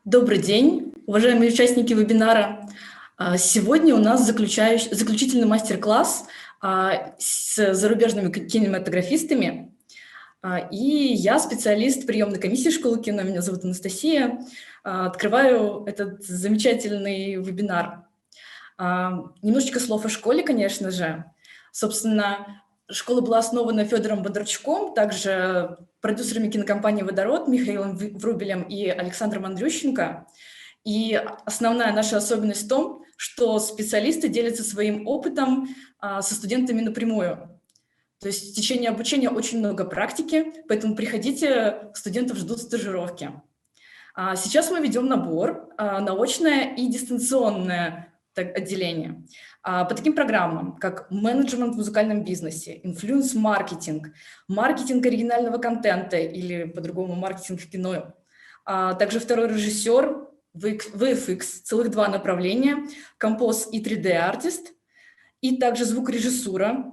Добрый день, уважаемые участники вебинара. Сегодня у нас заключительный мастер-класс с зарубежными кинематографистами. И я специалист приемной комиссии школы кино, меня зовут Анастасия. Открываю этот замечательный вебинар. Немножечко слов о школе, конечно же. Собственно, школа была основана Федором Бондарчуком, также продюсерами кинокомпании «Водород» Михаилом Врубелем и Александром Андрющенко. И основная наша особенность в том, что специалисты делятся своим опытом со студентами напрямую. То есть в течение обучения очень много практики, поэтому приходите, студентов ждут стажировки. Сейчас мы ведем набор на очное и дистанционное отделение по таким программам, как менеджмент в музыкальном бизнесе, инфлюенс-маркетинг, маркетинг оригинального контента или по-другому маркетинг в кино, также второй режиссер, VFX, целых 2 направления, композ и 3D-артист, и также звукорежиссура,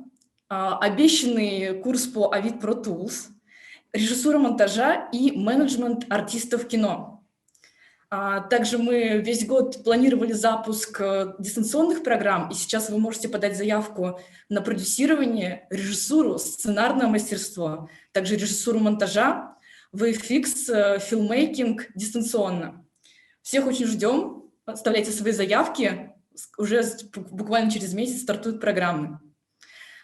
обещанный курс по Avid Pro Tools, режиссура монтажа и менеджмент артистов кино. Также мы весь год планировали запуск дистанционных программ, и сейчас вы можете подать заявку на продюсирование, режиссуру, сценарное мастерство, также режиссуру монтажа, VFX, филммейкинг дистанционно. Всех очень ждем, оставляйте свои заявки, уже буквально через месяц стартуют программы.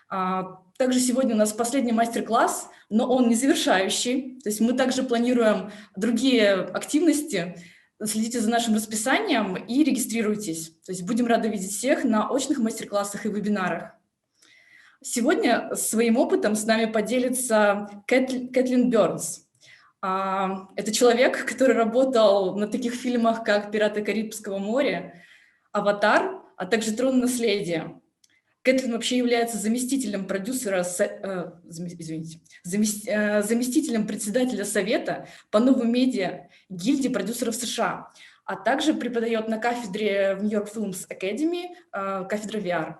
Также сегодня у нас последний мастер-класс, но он не завершающий, то есть мы также планируем другие активности. Следите за нашим расписанием и регистрируйтесь. То есть будем рады видеть всех на очных мастер-классах и вебинарах. Сегодня своим опытом с нами поделится Кэтлин Бёрнс. Это человек, который работал на таких фильмах, как «Пираты Карибского моря», «Аватар», а также «Трон Наследия». Кэтлин вообще является заместителем продюсера, заместителем председателя Совета по новым медиа гильдии продюсеров США, а также преподает на кафедре в New York Films Academy, кафедра VR.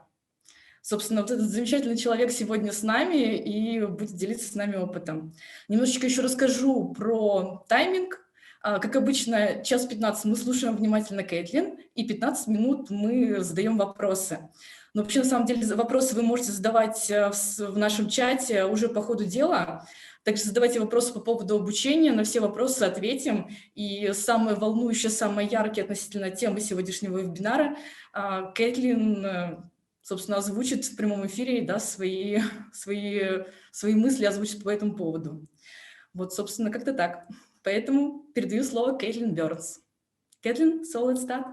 Собственно, вот этот замечательный человек сегодня с нами и будет делиться с нами опытом. Немножечко еще расскажу про тайминг. Как обычно, 1:15 мы слушаем внимательно Кэтлин, и 15 минут мы задаем вопросы. Но вообще, на самом деле, вопросы вы можете задавать в нашем чате уже по ходу дела. Также задавайте вопросы по поводу обучения, на все вопросы ответим. И самые волнующие, самые яркие относительно темы сегодняшнего вебинара Кэтлин, собственно, озвучит в прямом эфире, да, свои мысли озвучит по этому поводу. Вот, собственно, как-то так. Поэтому передаю слово Кэтлин Бёрнс. Кэтлин, so let's start.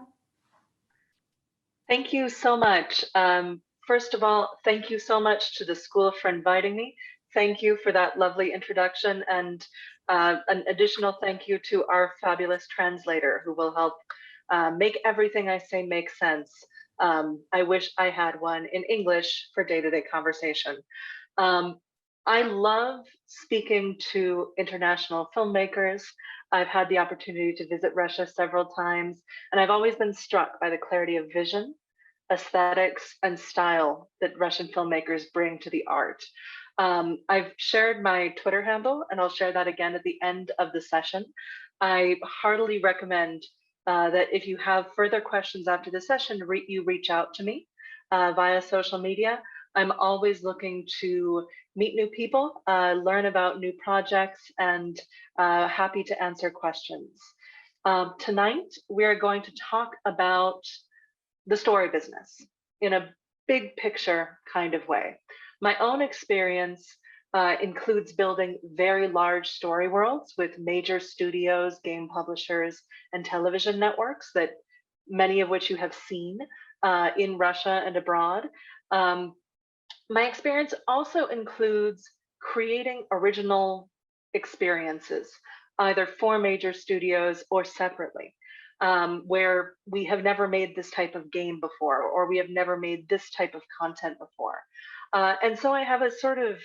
Thank you so much. First of all, thank you so much to the school for inviting me. Thank you for that lovely introduction, and an additional thank you to our fabulous translator who will help make everything I say make sense. I wish I had one in English for day-to-day conversation. I love speaking to international filmmakers. I've had the opportunity to visit Russia several times, and I've always been struck by the clarity of vision, aesthetics, and style that Russian filmmakers bring to the art. I've shared my Twitter handle, and I'll share that again at the end of the session. I heartily recommend that if you have further questions after the session, you reach out to me via social media. I'm always looking to meet new people, learn about new projects, and happy to answer questions. Tonight, we are going to talk about the story business in a big picture kind of way. My own experience includes building very large story worlds with major studios, game publishers, and television networks, that many of which you have seen in Russia and abroad. My experience also includes creating original experiences, either for major studios or separately, where we have never made this type of game before, or we have never made this type of content before. And so I have a sort of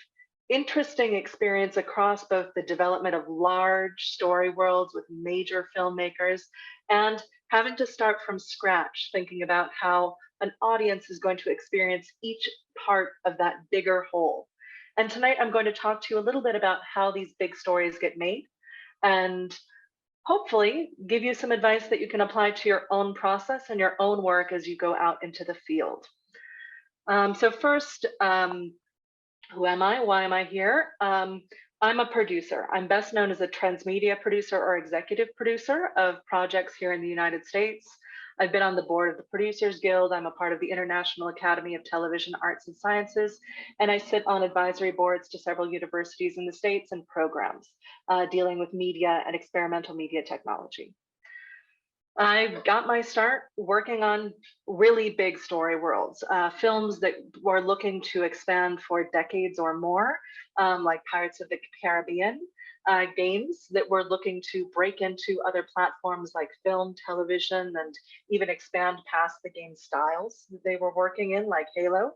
interesting experience across both the development of large story worlds with major filmmakers and having to start from scratch, thinking about how an audience is going to experience each part of that bigger whole. And tonight I'm going to talk to you a little bit about how these big stories get made and hopefully give you some advice that you can apply to your own process and your own work as you go out into the field. So first, who am I? Why am I here? I'm a producer. I'm best known as a transmedia producer or executive producer of projects here in the United States. I've been on the board of the Producers Guild. I'm a part of the International Academy of Television Arts and Sciences, and I sit on advisory boards to several universities in the States and programs dealing with media and experimental media technology. I got my start working on really big story worlds, films that were looking to expand for decades or more, like Pirates of the Caribbean, games that were looking to break into other platforms like film, television, and even expand past the game styles that they were working in, like Halo.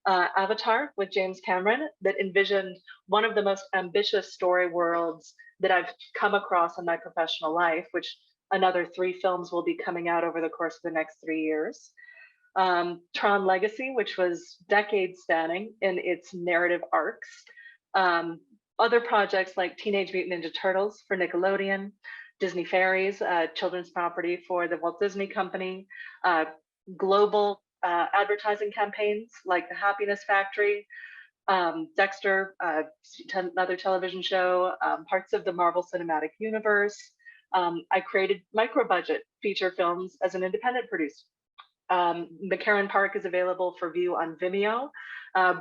Avatar with James Cameron, that envisioned one of the most ambitious story worlds that I've come across in my professional life, which another 3 films will be coming out over the course of the next 3 years. Tron Legacy, which was decades spanning in its narrative arcs. Other projects like Teenage Mutant Ninja Turtles for Nickelodeon, Disney Fairies, children's property for the Walt Disney Company, global advertising campaigns like The Happiness Factory, Dexter, another television show, parts of the Marvel Cinematic Universe. I created micro-budget feature films as an independent producer. McCarran Park is available for view on Vimeo.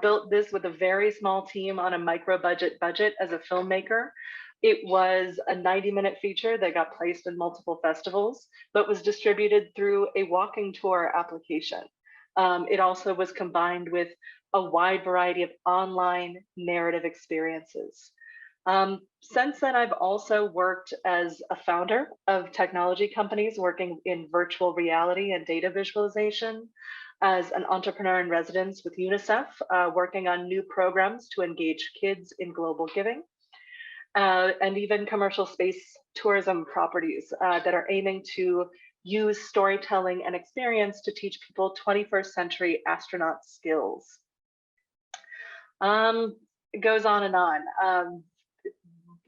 Built this with a very small team on a micro-budget as a filmmaker. It was a 90-minute feature that got placed in multiple festivals, but was distributed through a walking tour application. It also was combined with a wide variety of online narrative experiences. Since then, I've also worked as a founder of technology companies working in virtual reality and data visualization, as an entrepreneur in residence with UNICEF, working on new programs to engage kids in global giving, and even commercial space tourism properties that are aiming to use storytelling and experience to teach people 21st century astronaut skills. It goes on and on.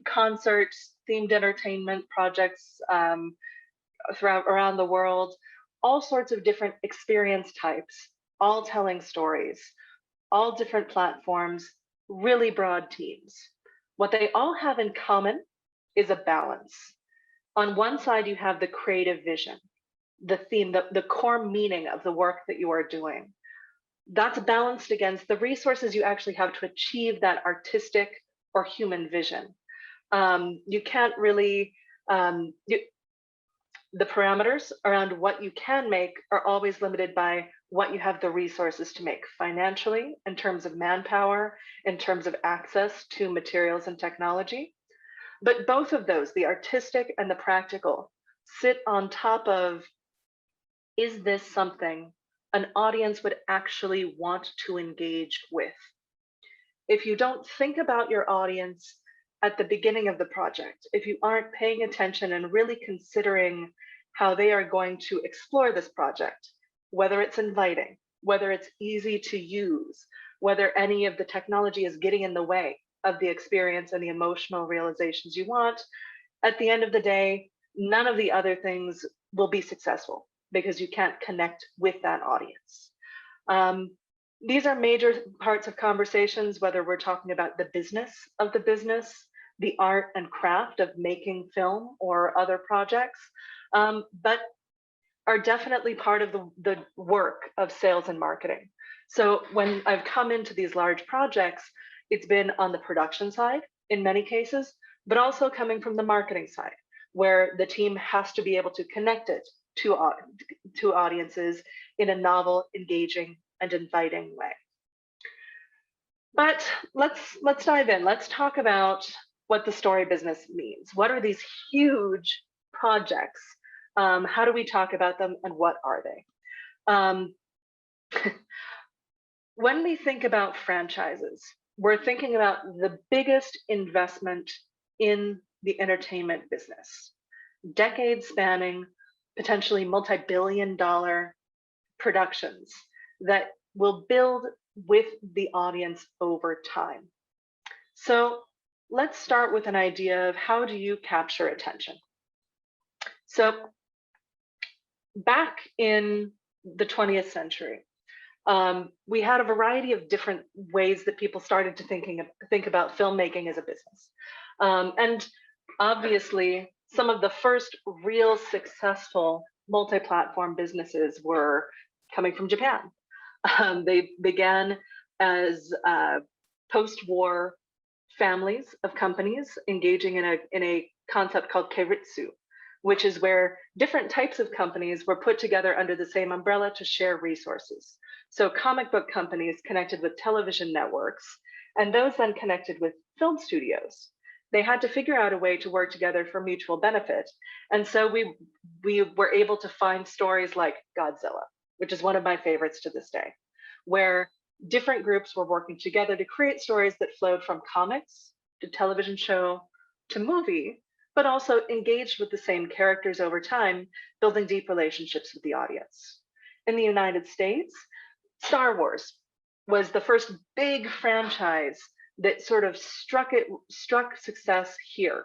Concerts, themed entertainment projects around the world, all sorts of different experience types, all telling stories, all different platforms, really broad teams. What they all have in common is a balance. On one side, you have the creative vision, the theme, the core meaning of the work that you are doing. That's balanced against the resources you actually have to achieve that artistic or human vision. You can't really, the parameters around what you can make are always limited by what you have the resources to make financially, in terms of manpower, in terms of access to materials and technology. But both of those, the artistic and the practical, sit on top of, is this something an audience would actually want to engage with? If you don't think about your audience at the beginning of the project, if you aren't paying attention and really considering how they are going to explore this project, whether it's inviting, whether it's easy to use, whether any of the technology is getting in the way of the experience and the emotional realizations you want, at the end of the day, none of the other things will be successful because you can't connect with that audience. These are major parts of conversations, whether we're talking about the business of the business, the art and craft of making film or other projects, but are definitely part of the work of sales and marketing. So when I've come into these large projects, it's been on the production side in many cases, but also coming from the marketing side, where the team has to be able to connect it to audiences in a novel, engaging, and inviting way. But let's dive in. Let's talk about what the story business means. What are these huge projects? How do we talk about them, and what are they? When we think about franchises, we're thinking about the biggest investment in the entertainment business, decades spanning, potentially multi-billion-dollar productions that will build with the audience over time. So let's start with an idea of, how do you capture attention? So back in the 20th century, we had a variety of different ways that people started to think about filmmaking as a business. And obviously, some of the first real successful multi-platform businesses were coming from Japan. They began as post-war families of companies engaging in a concept called keiritsu, which is where different types of companies were put together under the same umbrella to share resources. So comic book companies connected with television networks, and those then connected with film studios. They had to figure out a way to work together for mutual benefit. And so we were able to find stories like Godzilla, which is one of my favorites to this day, where different groups were working together to create stories that flowed from comics to television show to movie, but also engaged with the same characters over time, building deep relationships with the audience. In the United States, Star Wars was the first big franchise that sort of struck success here.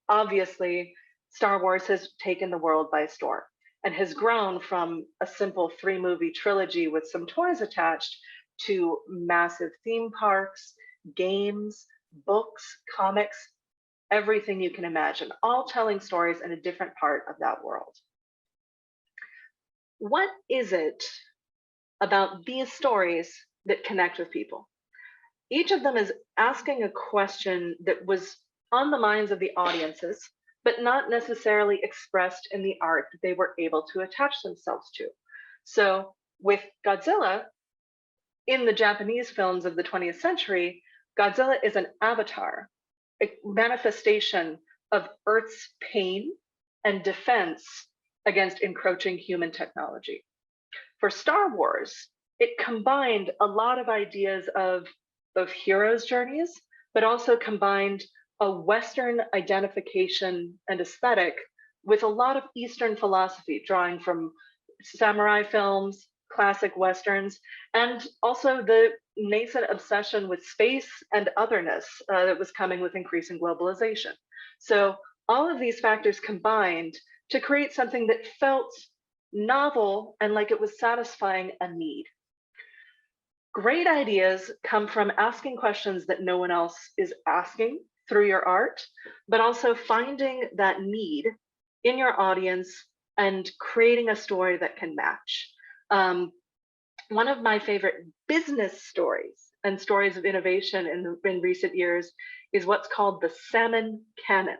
Obviously, Star Wars has taken the world by storm and has grown from a simple 3-movie trilogy with some toys attached to massive theme parks, games, books, comics, everything you can imagine, all telling stories in a different part of that world. What is it about these stories that connect with people? Each of them is asking a question that was on the minds of the audiences, but not necessarily expressed in the art that they were able to attach themselves to. So with Godzilla, in the Japanese films of the 20th century, Godzilla is an avatar, a manifestation of Earth's pain and defense against encroaching human technology. For Star Wars, it combined a lot of ideas of both heroes' journeys, but also combined a Western identification and aesthetic with a lot of Eastern philosophy, drawing from samurai films, classic Westerns, and also the nascent obsession with space and otherness that was coming with increasing globalization. So all of these factors combined to create something that felt novel and like it was satisfying a need. Great ideas come from asking questions that no one else is asking through your art, but also finding that need in your audience and creating a story that can match. One of my favorite business stories and stories of innovation in recent years is what's called the salmon cannon.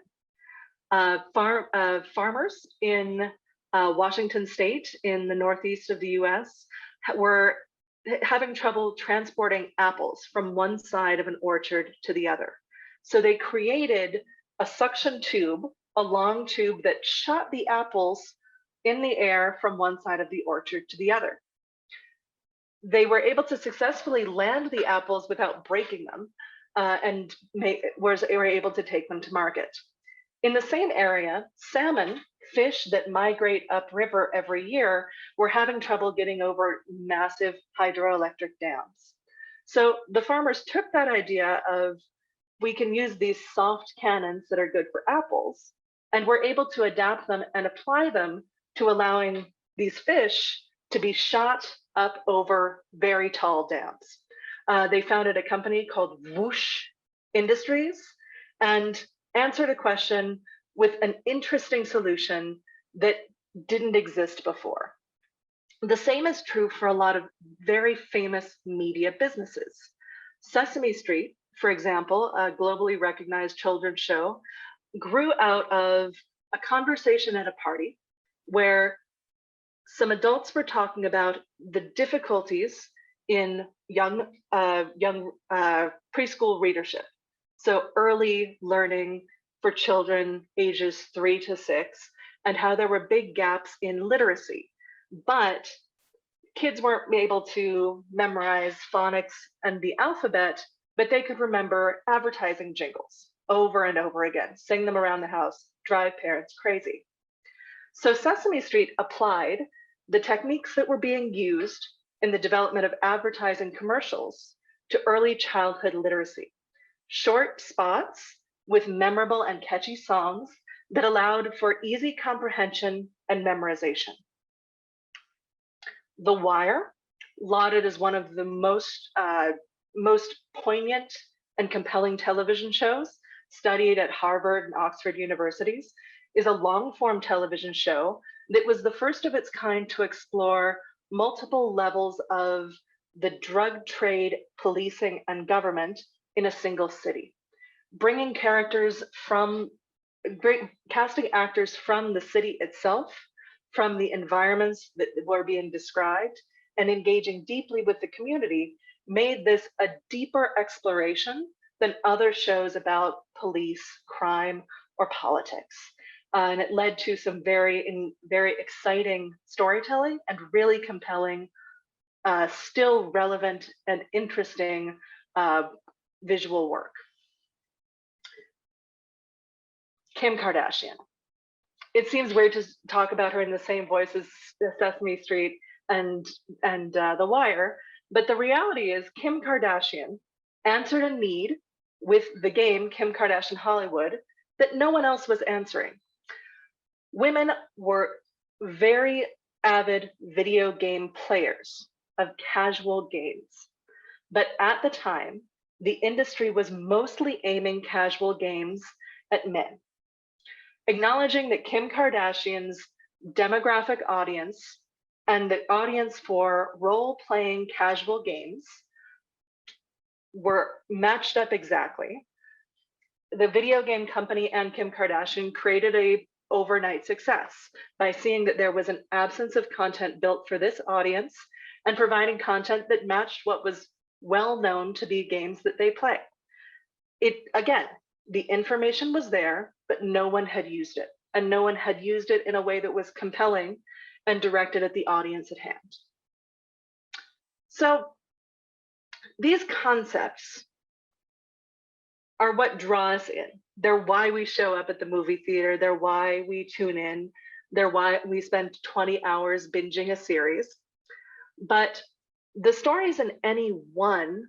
Farmers in Washington State in the northeast of the US were having trouble transporting apples from one side of an orchard to the other. So they created a suction tube, a long tube that shot the apples in the air from one side of the orchard to the other. They were able to successfully land the apples without breaking them and were able to take them to market. In the same area, salmon, fish that migrate upriver every year, were having trouble getting over massive hydroelectric dams. So the farmers took that idea of, we can use these soft cannons that are good for apples, and we're able to adapt them and apply them to allowing these fish to be shot up over very tall dams. They founded a company called Whoosh Industries and answered a question with an interesting solution that didn't exist before. The same is true for a lot of very famous media businesses. Sesame Street, for example, a globally recognized children's show, grew out of a conversation at a party where some adults were talking about the difficulties in young preschool readership. So early learning for children ages 3 to 6, and how there were big gaps in literacy. But kids weren't able to memorize phonics and the alphabet, but they could remember advertising jingles over and over again, sing them around the house, drive parents crazy. So Sesame Street applied the techniques that were being used in the development of advertising commercials to early childhood literacy. Short spots with memorable and catchy songs that allowed for easy comprehension and memorization. The Wire, lauded as one of the most poignant and compelling television shows studied at Harvard and Oxford universities, is a long-form television show that was the first of its kind to explore multiple levels of the drug trade, policing, and government in a single city, bringing casting actors from the city itself, from the environments that were being described, and engaging deeply with the community, made this a deeper exploration than other shows about police, crime, or politics. And it led to some very exciting storytelling and really compelling, still relevant and interesting visual work. Kim Kardashian. It seems weird to talk about her in the same voice as Sesame Street and The Wire, but the reality is Kim Kardashian answered a need with the game Kim Kardashian Hollywood that no one else was answering. Women were very avid video game players of casual games, but at the time, the industry was mostly aiming casual games at men. Acknowledging that Kim Kardashian's demographic audience and the audience for role-playing casual games were matched up exactly, the video game company and Kim Kardashian created a overnight success by seeing that there was an absence of content built for this audience and providing content that matched what was well known to be games that they play. Again, the information was there, but no one had used it, and no one had used it in a way that was compelling and directed at the audience at hand. So these concepts are what draw us in. They're why we show up at the movie theater. They're why we tune in. They're why we spend 20 hours binging a series. But the stories in any one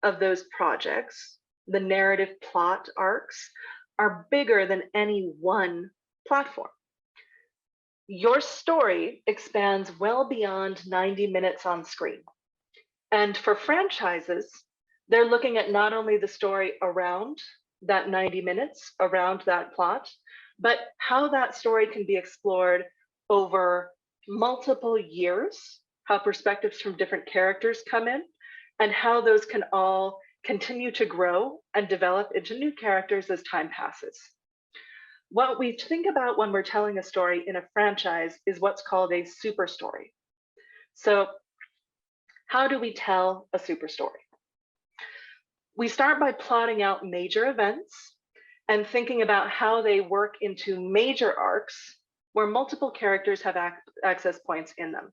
of those projects, the narrative plot arcs, are bigger than any one platform. Your story expands well beyond 90 minutes on screen. And for franchises, they're looking at not only the story around that 90 minutes, around that plot, but how that story can be explored over multiple years, how perspectives from different characters come in, and how those can all continue to grow and develop into new characters as time passes. What we think about when we're telling a story in a franchise is what's called a super story. So how do we tell a super story? We start by plotting out major events and thinking about how they work into major arcs where multiple characters have access points in them.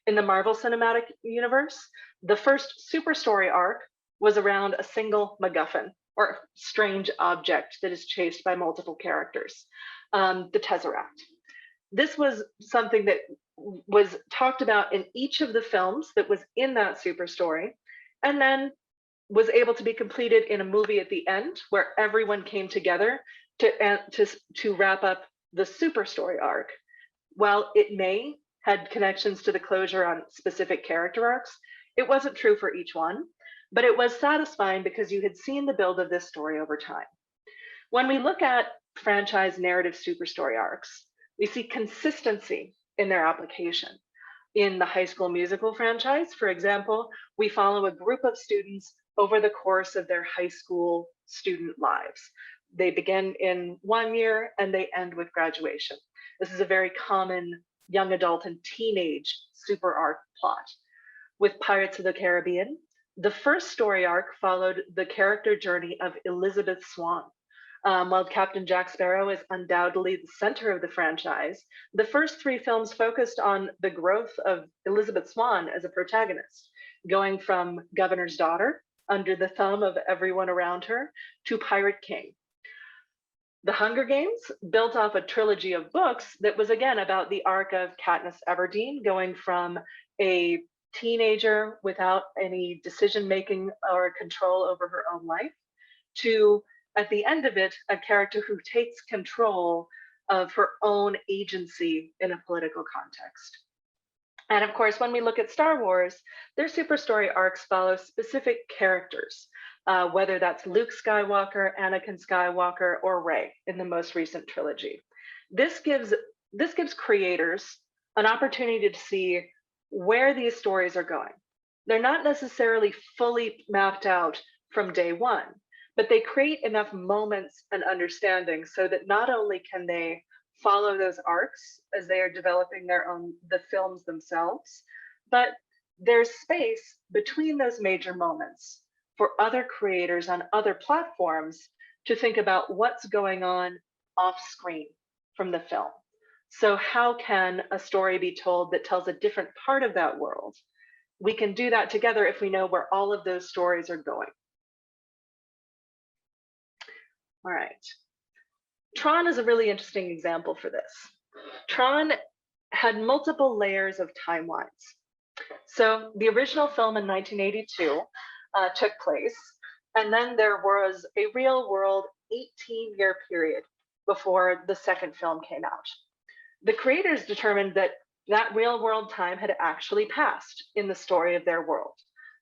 In the Marvel Cinematic Universe, the first super story arc was around a single MacGuffin, or strange object that is chased by multiple characters, the Tesseract. This was something that was talked about in each of the films that was in that super story, and then was able to be completed in a movie at the end where everyone came together to wrap up the super story arc. While it may had connections to the closure on specific character arcs, it wasn't true for each one, but it was satisfying because you had seen the build of this story over time. When we look at franchise narrative super story arcs, we see consistency in their application. In the High School Musical franchise, for example, we follow a group of students over the course of their high school student lives. They begin in one year and they end with graduation. This is a very common young adult and teenage super arc plot. With Pirates of the Caribbean, the first story arc followed the character journey of Elizabeth Swann. While Captain Jack Sparrow is undoubtedly the center of the franchise, the first three films focused on the growth of Elizabeth Swann as a protagonist, going from governor's daughter, under the thumb of everyone around her, to Pirate King. The Hunger Games built off a trilogy of books that was again about the arc of Katniss Everdeen, going from a teenager without any decision-making or control over her own life, to, at the end of it, a character who takes control of her own agency in a political context. And of course, when we look at Star Wars, their super story arcs follow specific characters, whether that's Luke Skywalker, Anakin Skywalker, or Rey in the most recent trilogy. This gives creators an opportunity to see where these stories are going. They're not necessarily fully mapped out from day one, but they create enough moments and understanding so that not only can they follow those arcs as they are developing the films themselves, but there's space between those major moments for other creators on other platforms to think about what's going on off screen from the film. So how can a story be told that tells a different part of that world? We can do that together if we know where all of those stories are going. All right. Tron is a really interesting example for this. Tron had multiple layers of timelines. So the original film in 1982 took place, and then there was a real world 18-year period before the second film came out. The creators determined that that real world time had actually passed in the story of their world.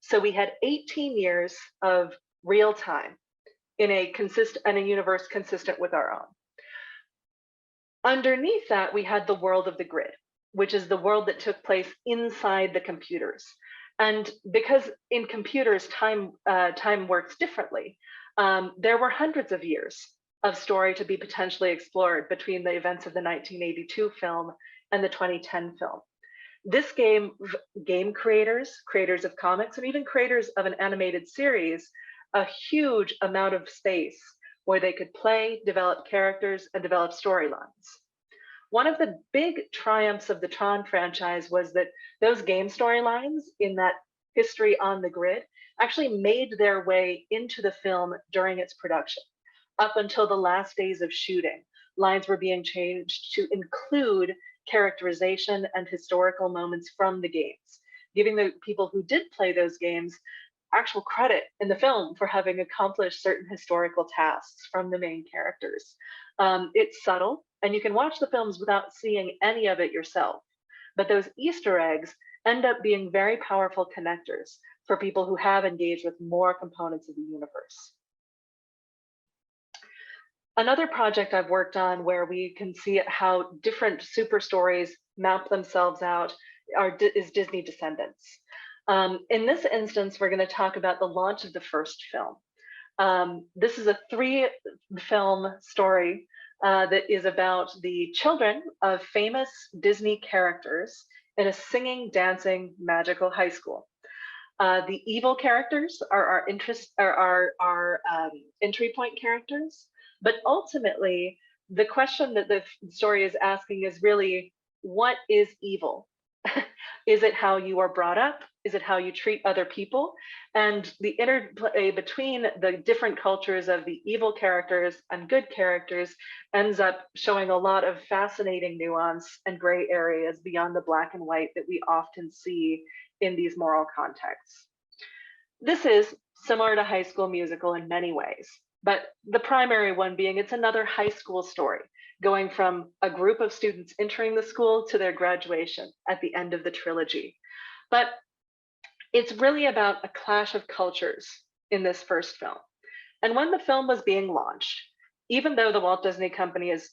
So we had 18 years of real time in a universe consistent with our own. Underneath that, we had the world of the grid, which is the world that took place inside the computers. And because in computers, time works differently, there were hundreds of years of story to be potentially explored between the events of the 1982 film and the 2010 film. This game creators of comics, and even creators of an animated series, a huge amount of space where they could play, develop characters, and develop storylines. One of the big triumphs of the Tron franchise was that those game storylines in that history on the grid actually made their way into the film during its production. Up until the last days of shooting, lines were being changed to include characterization and historical moments from the games, giving the people who did play those games actual credit in the film for having accomplished certain historical tasks from the main characters. It's subtle, and you can watch the films without seeing any of it yourself. But those Easter eggs end up being very powerful connectors for people who have engaged with more components of the universe. Another project I've worked on where we can see how different super stories map themselves out is Disney Descendants. In this instance, we're going to talk about the launch of the first film. This is a 3-film story that is about the children of famous Disney characters in a singing, dancing, magical high school. The evil characters are our entry point characters, but ultimately, the question that the story is asking is really, what is evil? Is it how you are brought up? Is it how you treat other people? And the interplay between the different cultures of the evil characters and good characters ends up showing a lot of fascinating nuance and gray areas beyond the black and white that we often see in these moral contexts. This is similar to High School Musical in many ways, but the primary one being it's another high school story, going from a group of students entering the school to their graduation at the end of the trilogy. But it's really about a clash of cultures in this first film. And when the film was being launched, even though the Walt Disney Company is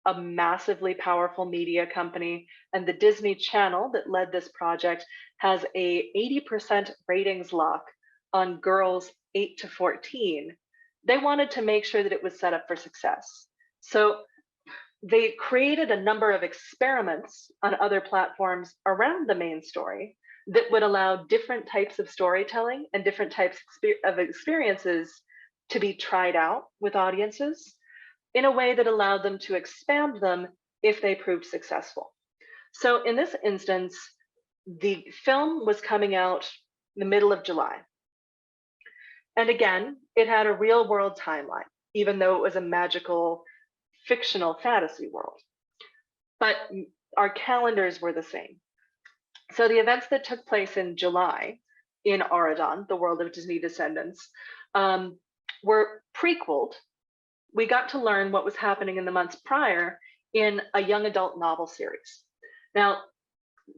a massively powerful media company, and the Disney Channel that led this project has a 80% ratings lock on girls 8 to 14, they wanted to make sure that it was set up for success. So they created a number of experiments on other platforms around the main story that would allow different types of storytelling and different types of experiences to be tried out with audiences in a way that allowed them to expand them if they proved successful. So in this instance, the film was coming out in the middle of July. And again, it had a real world timeline, even though it was a magical, fictional fantasy world. But our calendars were the same. So the events that took place in July in Auradon, the world of Disney Descendants, were prequeled. We got to learn what was happening in the months prior in a young adult novel series. Now,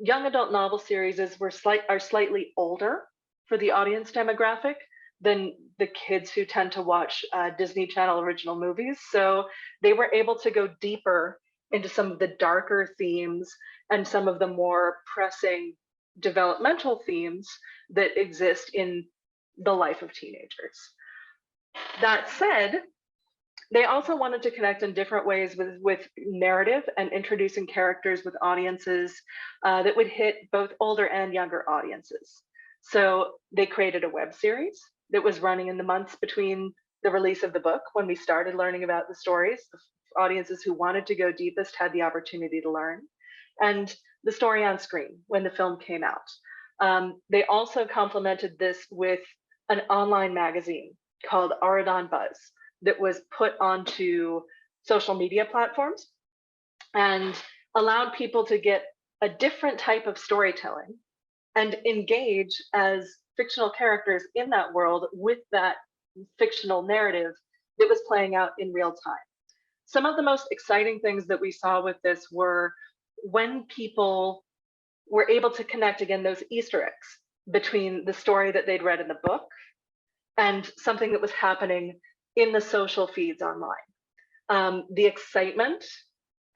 young adult novel series are slightly older for the audience demographic than the kids who tend to watch Disney Channel original movies. So they were able to go deeper into some of the darker themes and some of the more pressing developmental themes that exist in the life of teenagers. That said, they also wanted to connect in different ways with narrative and introducing characters with audiences that would hit both older and younger audiences. So they created a web series that was running in the months between the release of the book, when we started learning about the stories. The audiences who wanted to go deepest had the opportunity to learn, and the story on screen when the film came out. They also complemented this with an online magazine called Aradon Buzz that was put onto social media platforms and allowed people to get a different type of storytelling and engage as fictional characters in that world with that fictional narrative that was playing out in real time. Some of the most exciting things that we saw with this were when people were able to connect, again, those Easter eggs between the story that they'd read in the book and something that was happening in the social feeds online. The excitement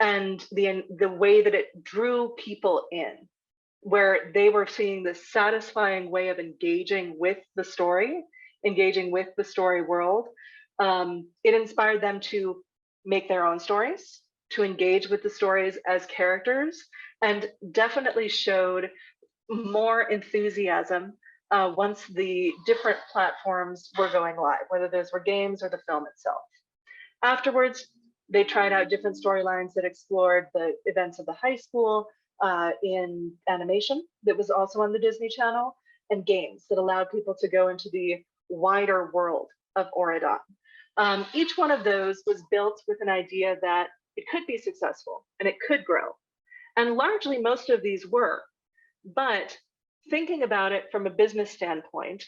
and the way that it drew people in, where they were seeing this satisfying way of engaging with the story, engaging with the story world. It inspired them to make their own stories, to engage with the stories as characters, and definitely showed more enthusiasm once the different platforms were going live, whether those were games or the film itself. Afterwards, they tried out different storylines that explored the events of the high school in animation that was also on the Disney Channel, and games that allowed people to go into the wider world of Oradon. Each one of those was built with an idea that it could be successful and it could grow. And largely most of these were, but thinking about it from a business standpoint,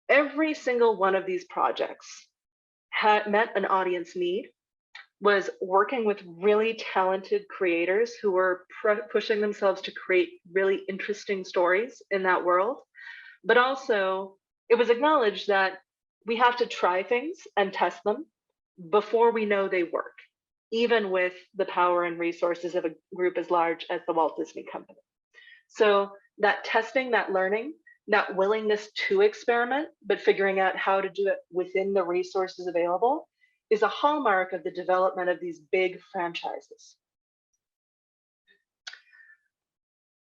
every single one of these projects had met an audience need, was working with really talented creators who were pushing themselves to create really interesting stories in that world. But also, it was acknowledged that we have to try things and test them before we know they work, even with the power and resources of a group as large as the Walt Disney Company. So that testing, that learning, that willingness to experiment, but figuring out how to do it within the resources available is a hallmark of the development of these big franchises.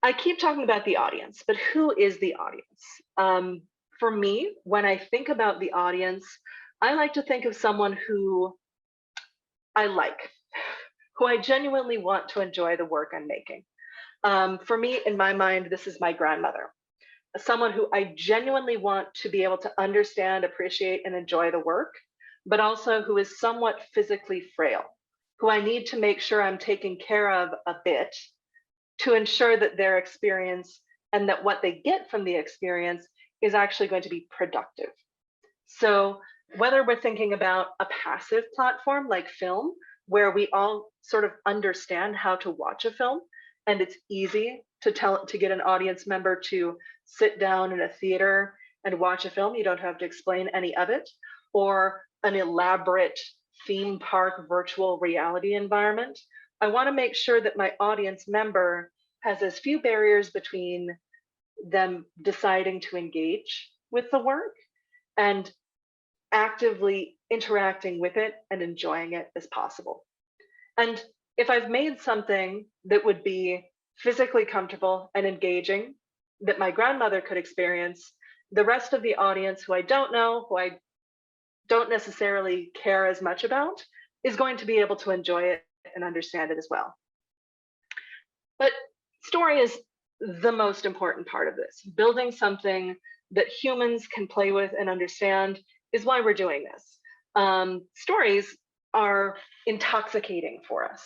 I keep talking about the audience, but who is the audience? For me, when I think about the audience, I like to think of someone who I like, who I genuinely want to enjoy the work I'm making. For me, in my mind, this is my grandmother, someone who I genuinely want to be able to understand, appreciate, and enjoy the work, but also who is somewhat physically frail, who I need to make sure I'm taking care of a bit to ensure that their experience and that what they get from the experience is actually going to be productive. So whether we're thinking about a passive platform like film, where we all sort of understand how to watch a film, and it's easy to get an audience member to sit down in a theater and watch a film, you don't have to explain any of it, or an elaborate theme park virtual reality environment, I want to make sure that my audience member has as few barriers between them deciding to engage with the work and actively interacting with it and enjoying it as possible. And if I've made something that would be physically comfortable and engaging that my grandmother could experience, the rest of the audience who I don't know, who I don't necessarily care as much about, is going to be able to enjoy it and understand it as well. But story is the most important part of this. Building something that humans can play with and understand is why we're doing this. Stories are intoxicating for us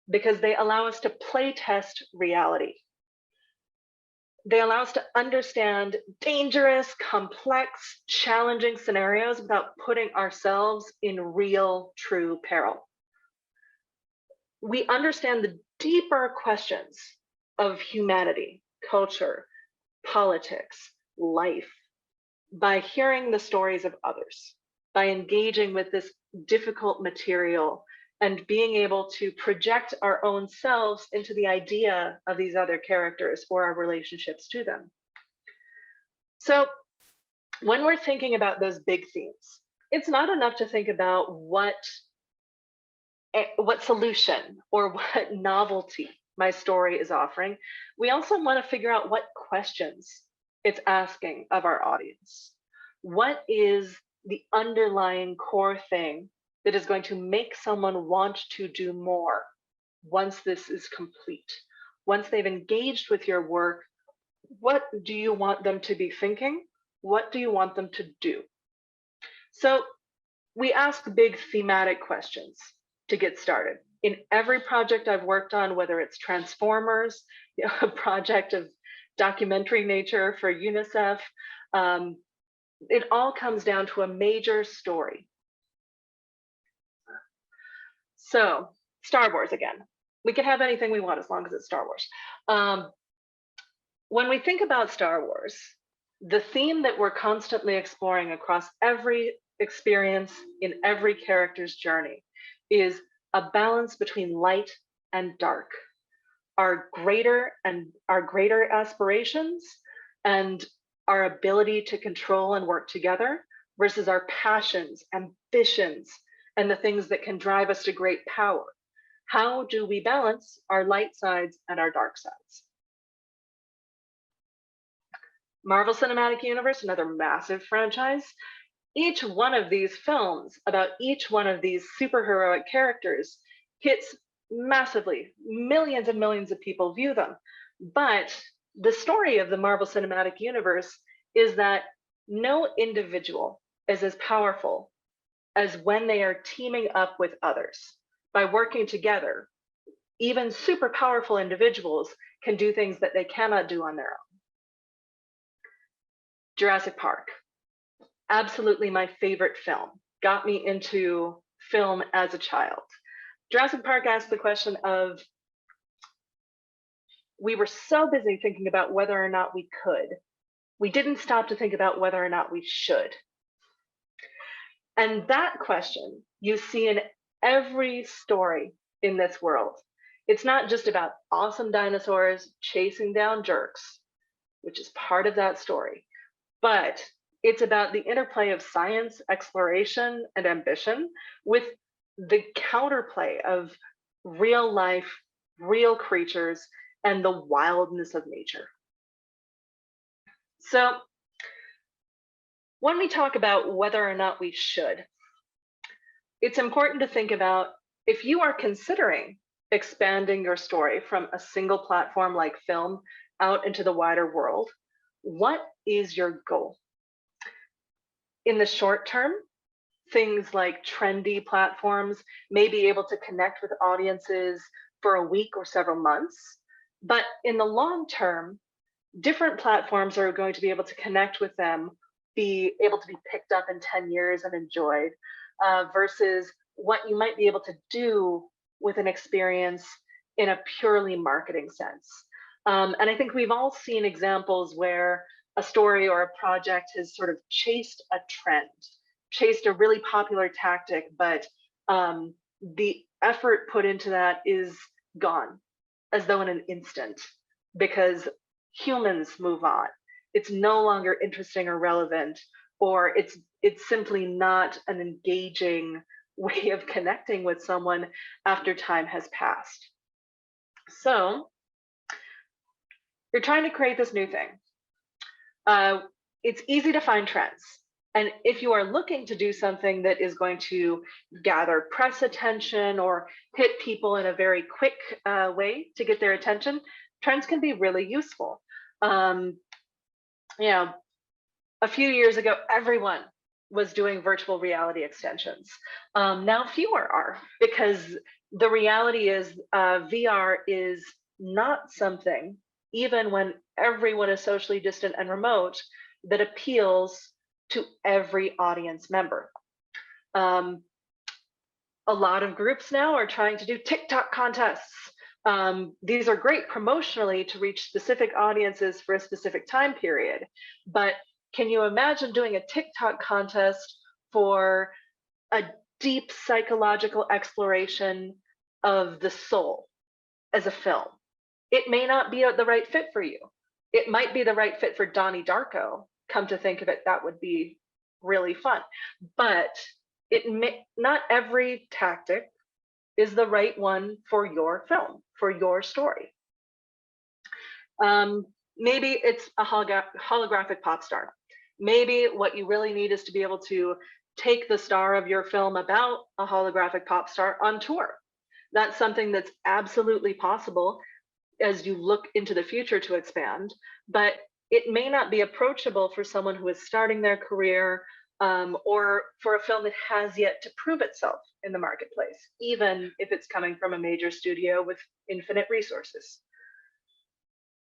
because they allow us to play test reality. They allow us to understand dangerous, complex, challenging scenarios without putting ourselves in real, true peril. we understand the deeper questions of humanity, culture, politics, life, by hearing the stories of others, by engaging with this difficult material and being able to project our own selves into the idea of these other characters or our relationships to them. So when we're thinking about those big themes, it's not enough to think about what solution or what novelty my story is offering. We also want to figure out what questions it's asking of our audience. What is the underlying core thing that is going to make someone want to do more once this is complete? Once they've engaged with your work, what do you want them to be thinking? What do you want them to do? So we ask big thematic questions to get started. In every project I've worked on, whether it's Transformers, a project of documentary nature for UNICEF, it all comes down to a major story. So Star Wars again. We can have anything we want as long as it's Star Wars. When we think about Star Wars, the theme that we're constantly exploring across every experience in every character's journey is a balance between light and dark, our greater aspirations and our ability to control and work together versus our passions, ambitions, and the things that can drive us to great power. How do we balance our light sides and our dark sides? Marvel Cinematic Universe, another massive franchise. Each one of these films about each one of these superheroic characters hits massively. Millions and millions of people view them. But the story of the Marvel Cinematic Universe is that no individual is as powerful as when they are teaming up with others. By working together, even super powerful individuals can do things that they cannot do on their own. Jurassic Park, absolutely my favorite film, got me into film as a child. Jurassic Park asked the question of, we were so busy thinking about whether or not we could, we didn't stop to think about whether or not we should. And that question you see in every story in this world. It's not just about awesome dinosaurs chasing down jerks, which is part of that story, but it's about the interplay of science, exploration, and ambition with the counterplay of real life, real creatures, and the wildness of nature. So when we talk about whether or not we should, it's important to think about, if you are considering expanding your story from a single platform like film out into the wider world, what is your goal? In the short term, things like trendy platforms may be able to connect with audiences for a week or several months. But in the long term, different platforms are going to be able to connect with them, be able to be picked up in 10 years and enjoyed, versus what you might be able to do with an experience in a purely marketing sense. And I think we've all seen examples where a story or a project has sort of chased a trend, chased a really popular tactic, but the effort put into that is gone, as though in an instant, because humans move on. It's no longer interesting or relevant, or it's simply not an engaging way of connecting with someone after time has passed. So you're trying to create this new thing. It's easy to find trends. And if you are looking to do something that is going to gather press attention or hit people in a very quick way to get their attention, trends can be really useful. You know, a few years ago, everyone was doing virtual reality extensions. Now fewer are, because the reality is VR is not something, even when everyone is socially distant and remote, that appeals to every audience member. A lot of groups now are trying to do TikTok contests. These are great promotionally to reach specific audiences for a specific time period. But can you imagine doing a TikTok contest for a deep psychological exploration of the soul as a film? It may not be the right fit for you. It might be the right fit for Donnie Darko. Come to think of it, that would be really fun. But not every tactic is the right one for your film, for your story. Maybe it's a holographic pop star. Maybe what you really need is to be able to take the star of your film about a holographic pop star on tour. That's something that's absolutely possible as you look into the future to expand, but it may not be approachable for someone who is starting their career, or for a film that has yet to prove itself in the marketplace, even if it's coming from a major studio with infinite resources.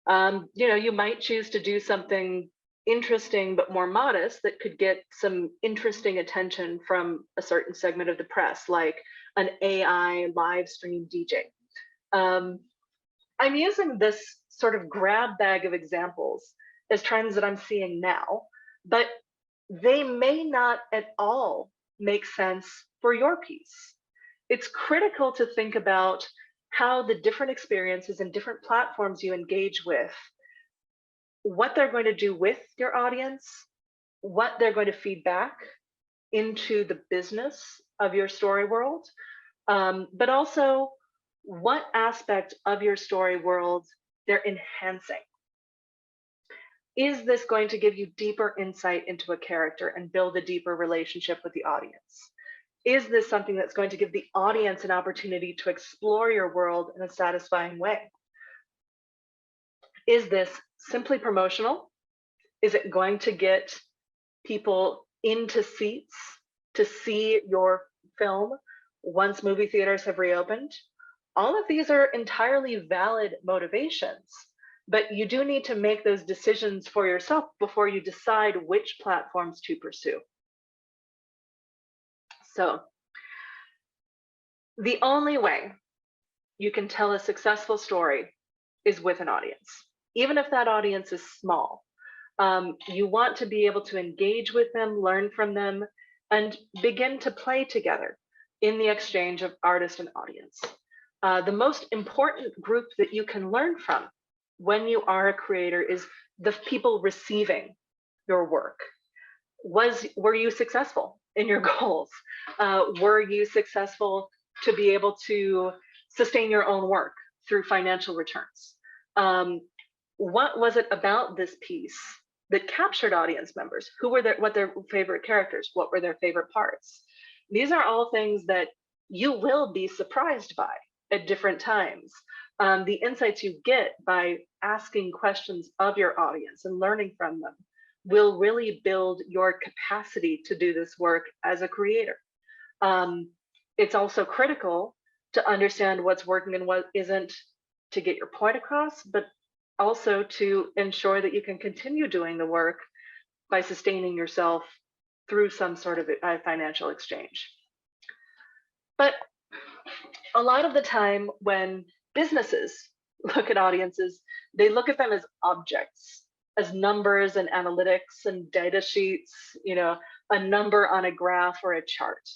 You might choose to do something interesting but more modest that could get some interesting attention from a certain segment of the press, like an AI live stream DJ. I'm using this sort of grab bag of examples as trends that I'm seeing now, but they may not at all make sense for your piece. It's critical to think about how the different experiences and different platforms you engage with, what they're going to do with your audience, what they're going to feed back into the business of your story world, but also what aspect of your story world they're enhancing. Is this going to give you deeper insight into a character and build a deeper relationship with the audience? Is this something that's going to give the audience an opportunity to explore your world in a satisfying way? Is this simply promotional? Is it going to get people into seats to see your film once movie theaters have reopened? All of these are entirely valid motivations, but you do need to make those decisions for yourself before you decide which platforms to pursue. So the only way you can tell a successful story is with an audience, even if that audience is small. You want to be able to engage with them, learn from them, and begin to play together in the exchange of artist and audience. The most important group that you can learn from when you are a creator is the people receiving your work. Were you successful in your goals? Were you successful to be able to sustain your own work through financial returns? What was it about this piece that captured audience members? What their favorite characters? What were their favorite parts? These are all things that you will be surprised by at different times. The insights you get by asking questions of your audience and learning from them will really build your capacity to do this work as a creator. It's also critical to understand what's working and what isn't to get your point across, but also to ensure that you can continue doing the work by sustaining yourself through some sort of financial exchange. But a lot of the time when businesses look at audiences, they look at them as objects, as numbers and analytics and data sheets, a number on a graph or a chart.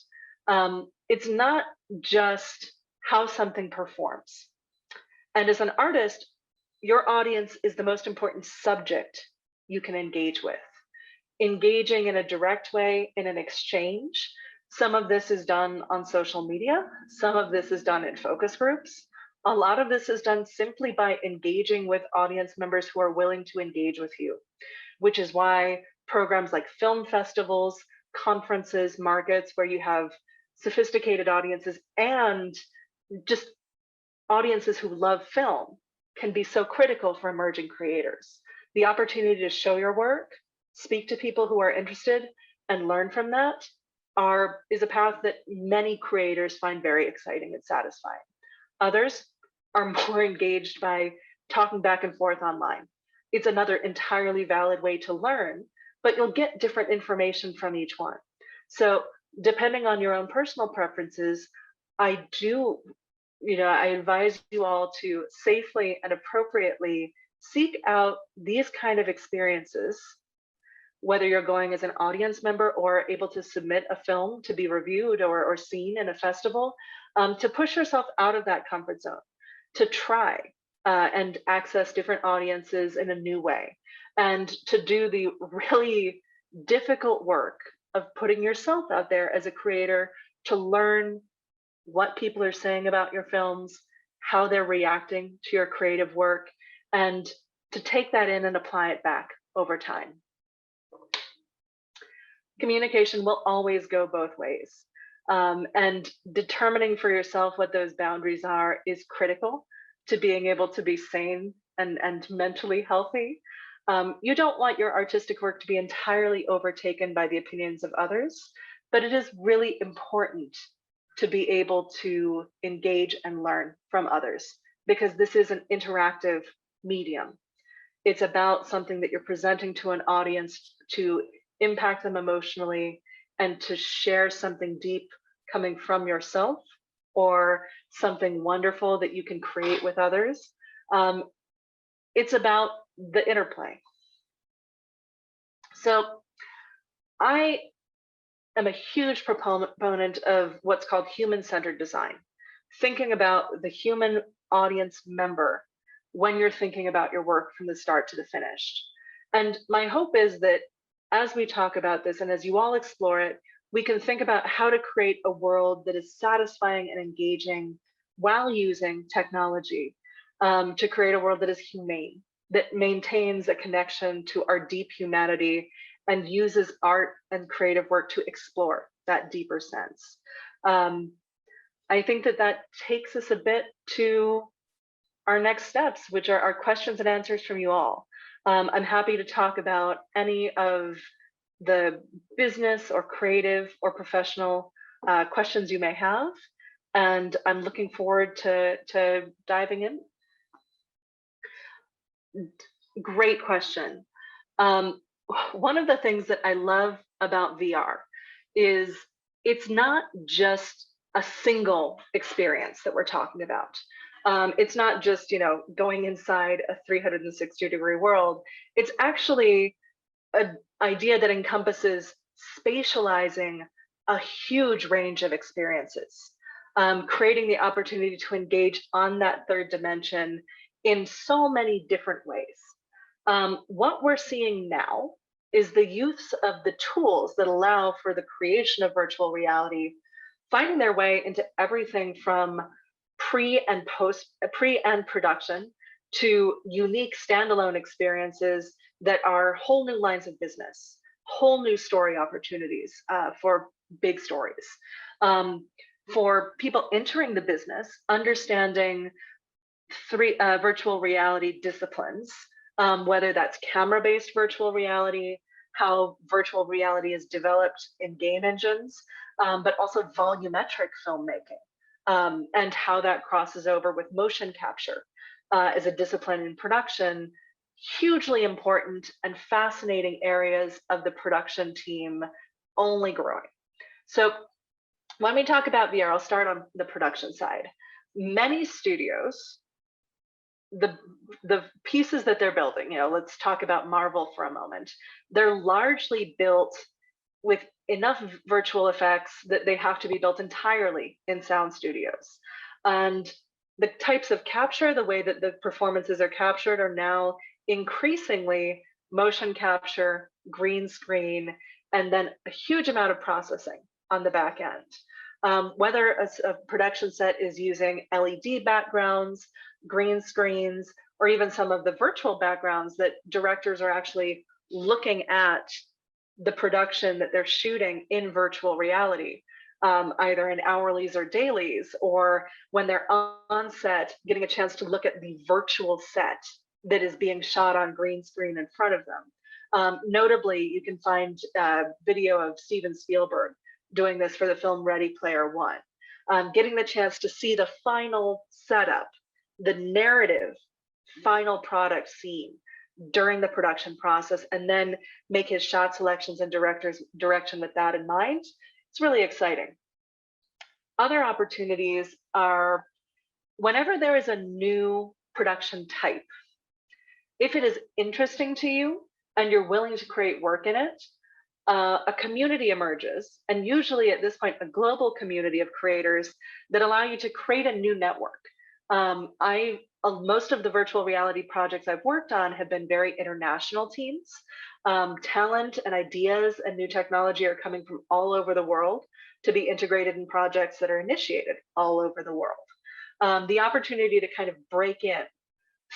It's not just how something performs. And as an artist, your audience is the most important subject you can engage with. Engaging in a direct way in an exchange. Some of this is done on social media. Some of this is done in focus groups. A lot of this is done simply by engaging with audience members who are willing to engage with you, which is why programs like film festivals, conferences, markets, where you have sophisticated audiences and just audiences who love film can be so critical for emerging creators. The opportunity to show your work, speak to people who are interested, and learn from that is a path that many creators find very exciting and satisfying. Others are more engaged by talking back and forth online. It's another entirely valid way to learn, but you'll get different information from each one. So depending on your own personal preferences, I advise you all to safely and appropriately seek out these kind of experiences, whether you're going as an audience member or able to submit a film to be reviewed or seen in a festival, to push yourself out of that comfort zone, to try and access different audiences in a new way, and to do the really difficult work of putting yourself out there as a creator to learn what people are saying about your films, how they're reacting to your creative work, and to take that in and apply it back over time. Communication will always go both ways. And determining for yourself what those boundaries are is critical to being able to be sane and mentally healthy. You don't want your artistic work to be entirely overtaken by the opinions of others, but it is really important to be able to engage and learn from others, because this is an interactive medium. It's about something that you're presenting to an audience to impact them emotionally and to share something deep coming from yourself or something wonderful that you can create with others. It's about the interplay. So I am a huge proponent of what's called human-centered design, thinking about the human audience member when you're thinking about your work from the start to the finish. And my hope is that as we talk about this and as you all explore it, we can think about how to create a world that is satisfying and engaging while using technology, to create a world that is humane, that maintains a connection to our deep humanity and uses art and creative work to explore that deeper sense. I think that takes us a bit to our next steps, which are our questions and answers from you all. I'm happy to talk about any of the business or creative or professional questions you may have, and I'm looking forward to diving in. Great question. One of the things that I love about VR is it's not just a single experience that we're talking about. It's not just, going inside a 360-degree world. It's actually an idea that encompasses spatializing a huge range of experiences, creating the opportunity to engage on that third dimension in so many different ways. What we're seeing now is the use of the tools that allow for the creation of virtual reality finding their way into everything from pre and production to unique standalone experiences that are whole new lines of business, whole new story opportunities for big stories. For people entering the business, understanding virtual reality disciplines, whether that's camera-based virtual reality, how virtual reality is developed in game engines, but also volumetric filmmaking, and how that crosses over with motion capture as a discipline in production. Hugely important and fascinating areas of the production team, only growing. So when we talk about VR, I'll start on the production side. Many studios, the pieces that they're building, let's talk about Marvel for a moment. They're largely built with enough virtual effects that they have to be built entirely in sound studios. And the types of capture, the way that the performances are captured, are now increasingly motion capture, green screen, and then a huge amount of processing on the back end. Whether a production set is using LED backgrounds, green screens, or even some of the virtual backgrounds that directors are actually looking at the production that they're shooting in virtual reality, either in hourlies or dailies, or when they're on set, getting a chance to look at the virtual set that is being shot on green screen in front of them. Notably, you can find video of Steven Spielberg doing this for the film Ready Player One, getting the chance to see the final setup, the narrative final product scene during the production process, and then make his shot selections and director's direction with that in mind. It's really exciting. Other opportunities are whenever there is a new production type, if it is interesting to you and you're willing to create work in it, a community emerges, and usually at this point, a global community of creators that allow you to create a new network. Most of the virtual reality projects I've worked on have been very international teams. Talent and ideas and new technology are coming from all over the world to be integrated in projects that are initiated all over the world. The opportunity to kind of break in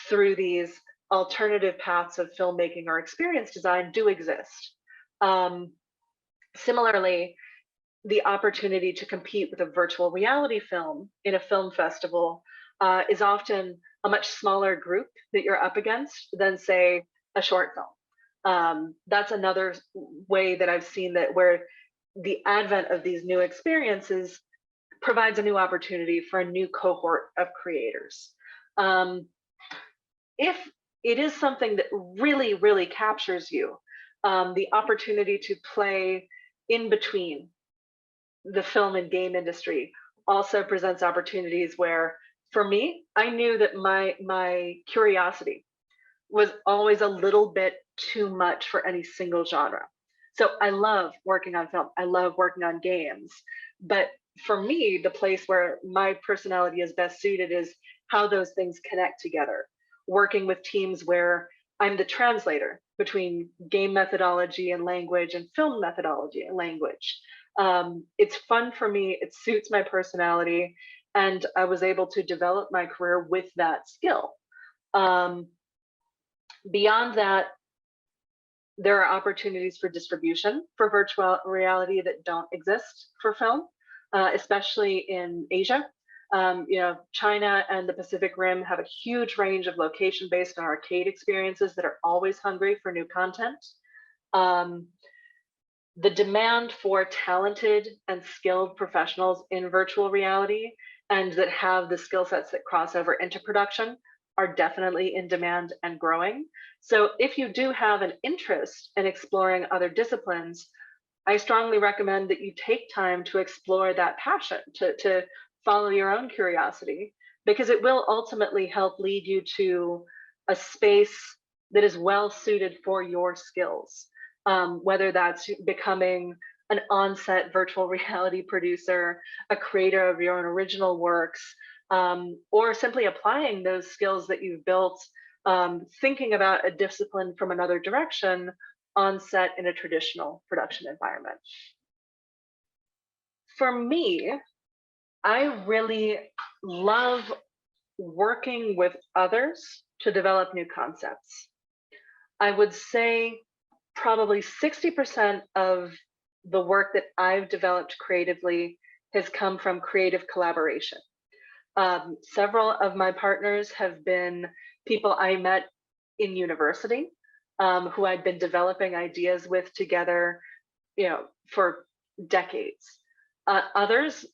through these alternative paths of filmmaking or experience design do exist. Similarly, the opportunity to compete with a virtual reality film in a film festival is often a much smaller group that you're up against than, say, a short film. That's another way that I've seen that where the advent of these new experiences provides a new opportunity for a new cohort of creators. If it is something that really, really captures you, the opportunity to play in between the film and game industry also presents opportunities where, for me, I knew that my curiosity was always a little bit too much for any single genre. So I love working on film, I love working on games, but for me, the place where my personality is best suited is how those things connect together. Working with teams where I'm the translator between game methodology and language and film methodology and language. It's fun for me, it suits my personality, and I was able to develop my career with that skill. Beyond that, there are opportunities for distribution for virtual reality that don't exist for film, especially in Asia. China and the Pacific Rim have a huge range of location-based and arcade experiences that are always hungry for new content. The demand for talented and skilled professionals in virtual reality and that have the skill sets that cross over into production are definitely in demand and growing. So if you do have an interest in exploring other disciplines, I strongly recommend that you take time to explore that passion, to follow your own curiosity, because it will ultimately help lead you to a space that is well suited for your skills, whether that's becoming an on-set virtual reality producer, a creator of your own original works, or simply applying those skills that you've built, thinking about a discipline from another direction on set in a traditional production environment. For me, I really love working with others to develop new concepts. I would say probably 60% of the work that I've developed creatively has come from creative collaboration. Several of my partners have been people I met in university, who I'd been developing ideas with together, for decades. Others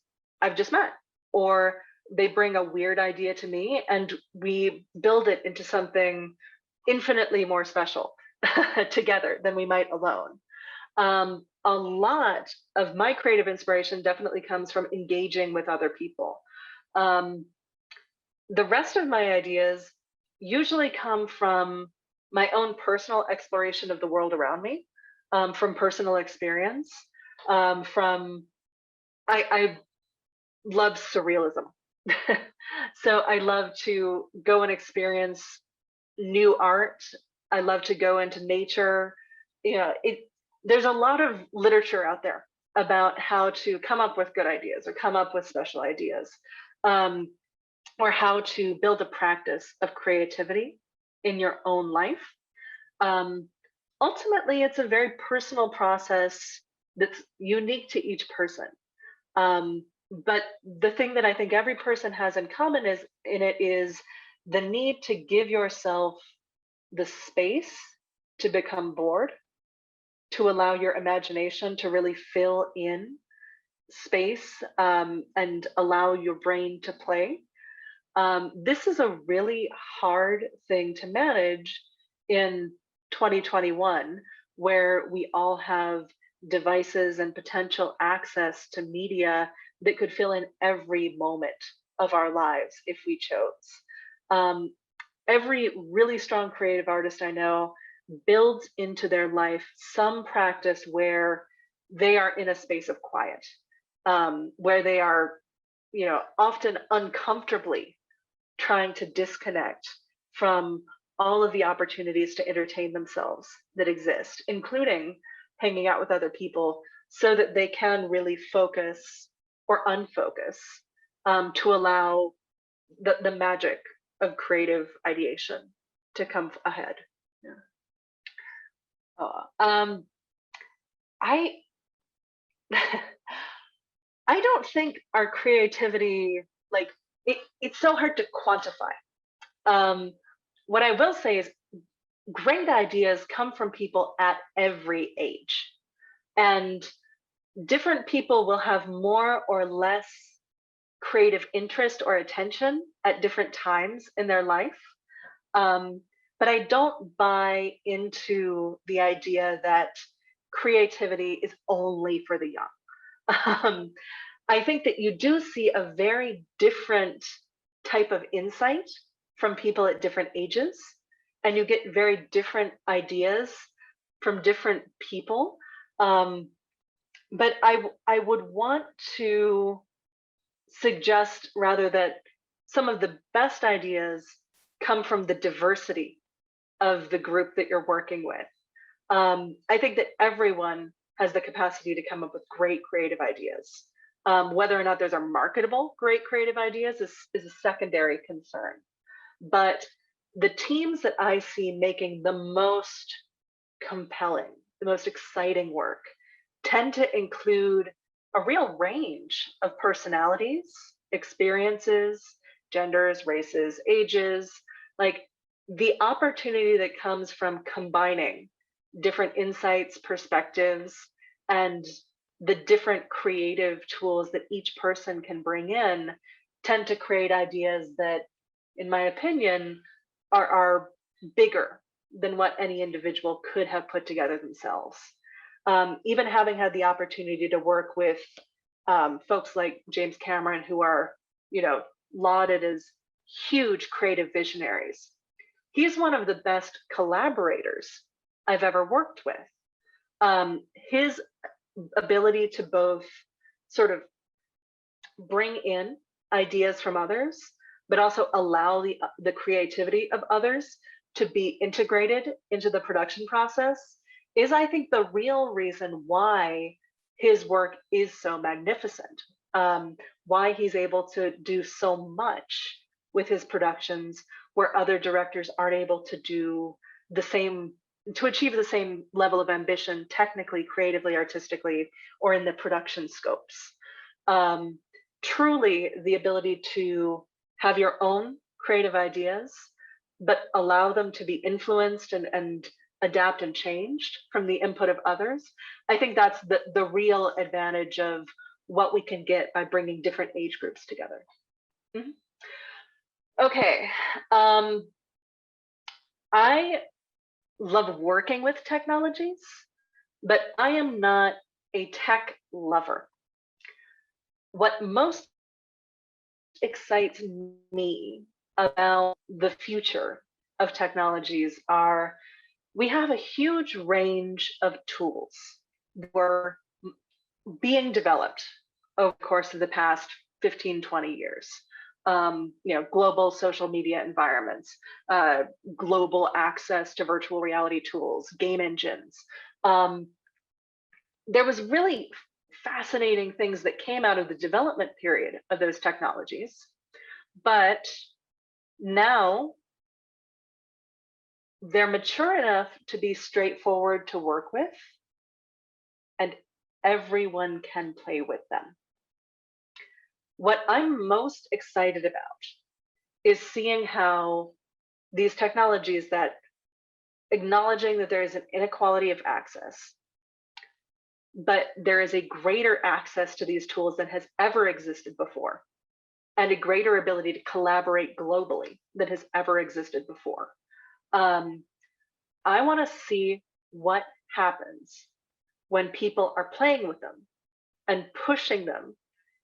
I've just met, or they bring a weird idea to me and we build it into something infinitely more special together than we might alone. A lot of my creative inspiration definitely comes from engaging with other people. The rest of my ideas usually come from my own personal exploration of the world around me, from personal experience, I love surrealism. So I love to go and experience new art. I love to go into nature. There's a lot of literature out there about how to come up with good ideas or come up with special ideas, or how to build a practice of creativity in your own life. Ultimately, it's a very personal process that's unique to each person. But the thing that I think every person has in common is the need to give yourself the space to become bored, to allow your imagination to really fill in space, and allow your brain to play. This is a really hard thing to manage in 2021, where we all have devices and potential access to media that could fill in every moment of our lives if we chose. Every really strong creative artist I know builds into their life some practice where they are in a space of quiet, where they are, often uncomfortably trying to disconnect from all of the opportunities to entertain themselves that exist, including hanging out with other people, so that they can really focus or unfocus, to allow the magic of creative ideation to come ahead. Yeah. I I don't think our creativity, like it's so hard to quantify. What I will say is great ideas come from people at every age, and different people will have more or less creative interest or attention at different times in their life. But I don't buy into the idea that creativity is only for the young. I think that you do see a very different type of insight from people at different ages, and you get very different ideas from different people. But I would want to suggest rather that some of the best ideas come from the diversity of the group that you're working with. I think that everyone has the capacity to come up with great creative ideas. Whether or not those are marketable great creative ideas is a secondary concern. But the teams that I see making the most compelling, the most exciting work tend to include a real range of personalities, experiences, genders, races, ages, like the opportunity that comes from combining different insights, perspectives, and the different creative tools that each person can bring in tend to create ideas that, in my opinion, are bigger than what any individual could have put together themselves. Even having had the opportunity to work with folks like James Cameron, who are, lauded as huge creative visionaries, he's one of the best collaborators I've ever worked with. His ability to both sort of bring in ideas from others, but also allow the creativity of others to be integrated into the production process is, I think, the real reason why his work is so magnificent, why he's able to do so much with his productions where other directors aren't able to do the same, to achieve the same level of ambition technically, creatively, artistically, or in the production scopes. Truly, the ability to have your own creative ideas, but allow them to be influenced and adapt and changed from the input of others. I think that's the real advantage of what we can get by bringing different age groups together. Mm-hmm. Okay. I love working with technologies, but I am not a tech lover. What most excites me about the future of technologies are we have a huge range of tools that were being developed over the course of the past 15, 20 years. Global social media environments, global access to virtual reality tools, game engines. There was really fascinating things that came out of the development period of those technologies, but now they're mature enough to be straightforward to work with, and everyone can play with them. What I'm most excited about is seeing how these technologies that acknowledging that there is an inequality of access, but there is a greater access to these tools than has ever existed before, and a greater ability to collaborate globally than has ever existed before. I want to see what happens when people are playing with them and pushing them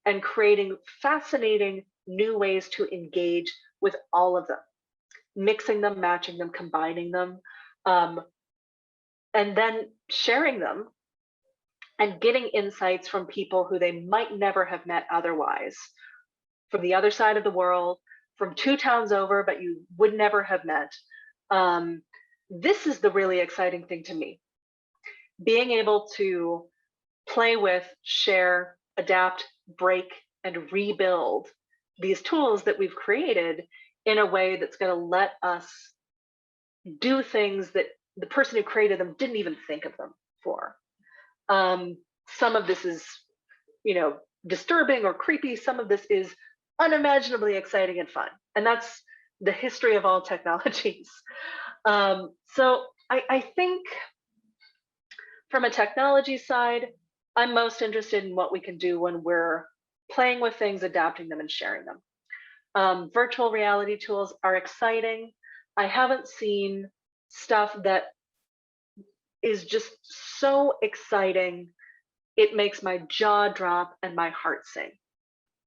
and creating fascinating new ways to engage with all of them, mixing them, matching them, combining them, and then sharing them and getting insights from people who they might never have met otherwise, from the other side of the world, from 2 towns over, but you would never have met. This is the really exciting thing to me. Being able to play with, share, adapt, break, and rebuild these tools that we've created in a way that's going to let us do things that the person who created them didn't even think of them for. Some of this is, disturbing or creepy. Some of this is unimaginably exciting and fun. And that's the history of all technologies. So I think from a technology side, I'm most interested in what we can do when we're playing with things, adapting them, and sharing them. Virtual reality tools are exciting. I haven't seen stuff that is just so exciting, it makes my jaw drop and my heart sing,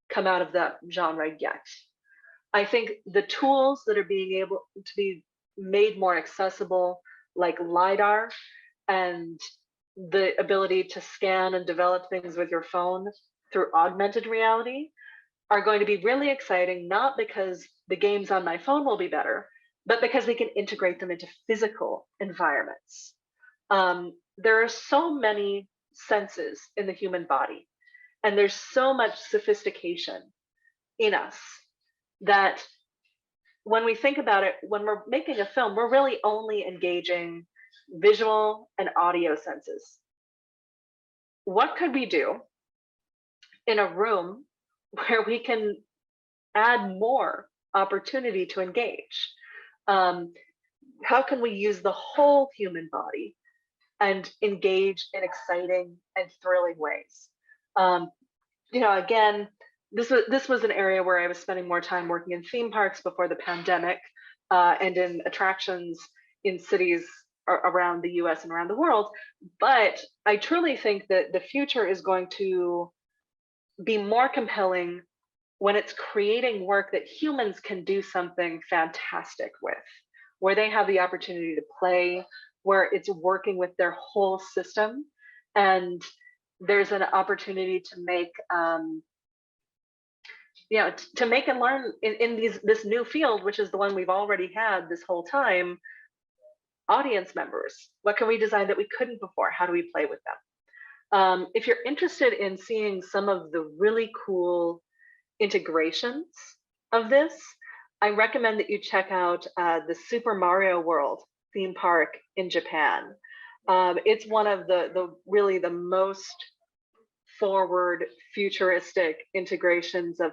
come out of that genre yet. I think the tools that are being able to be made more accessible, like LiDAR and the ability to scan and develop things with your phone through augmented reality, are going to be really exciting, not because the games on my phone will be better, but because we can integrate them into physical environments. There are so many senses in the human body, and there's so much sophistication in us that when we think about it, when we're making a film, we're really only engaging visual and audio senses. What could we do in a room where we can add more opportunity to engage? How can we use the whole human body and engage in exciting and thrilling ways? Again, this was an area where I was spending more time working in theme parks before the pandemic, and in attractions in cities around the US and around the world. But I truly think that the future is going to be more compelling when it's creating work that humans can do something fantastic with, where they have the opportunity to play, where it's working with their whole system, and there's an opportunity to make to make and learn in this new field, which is the one we've already had this whole time. Audience members, what can we design that we couldn't before? How do we play with them? If you're interested in seeing some of the really cool integrations of this, I recommend that you check out the Super Mario World theme park in Japan. It's one of the really the most forward futuristic integrations of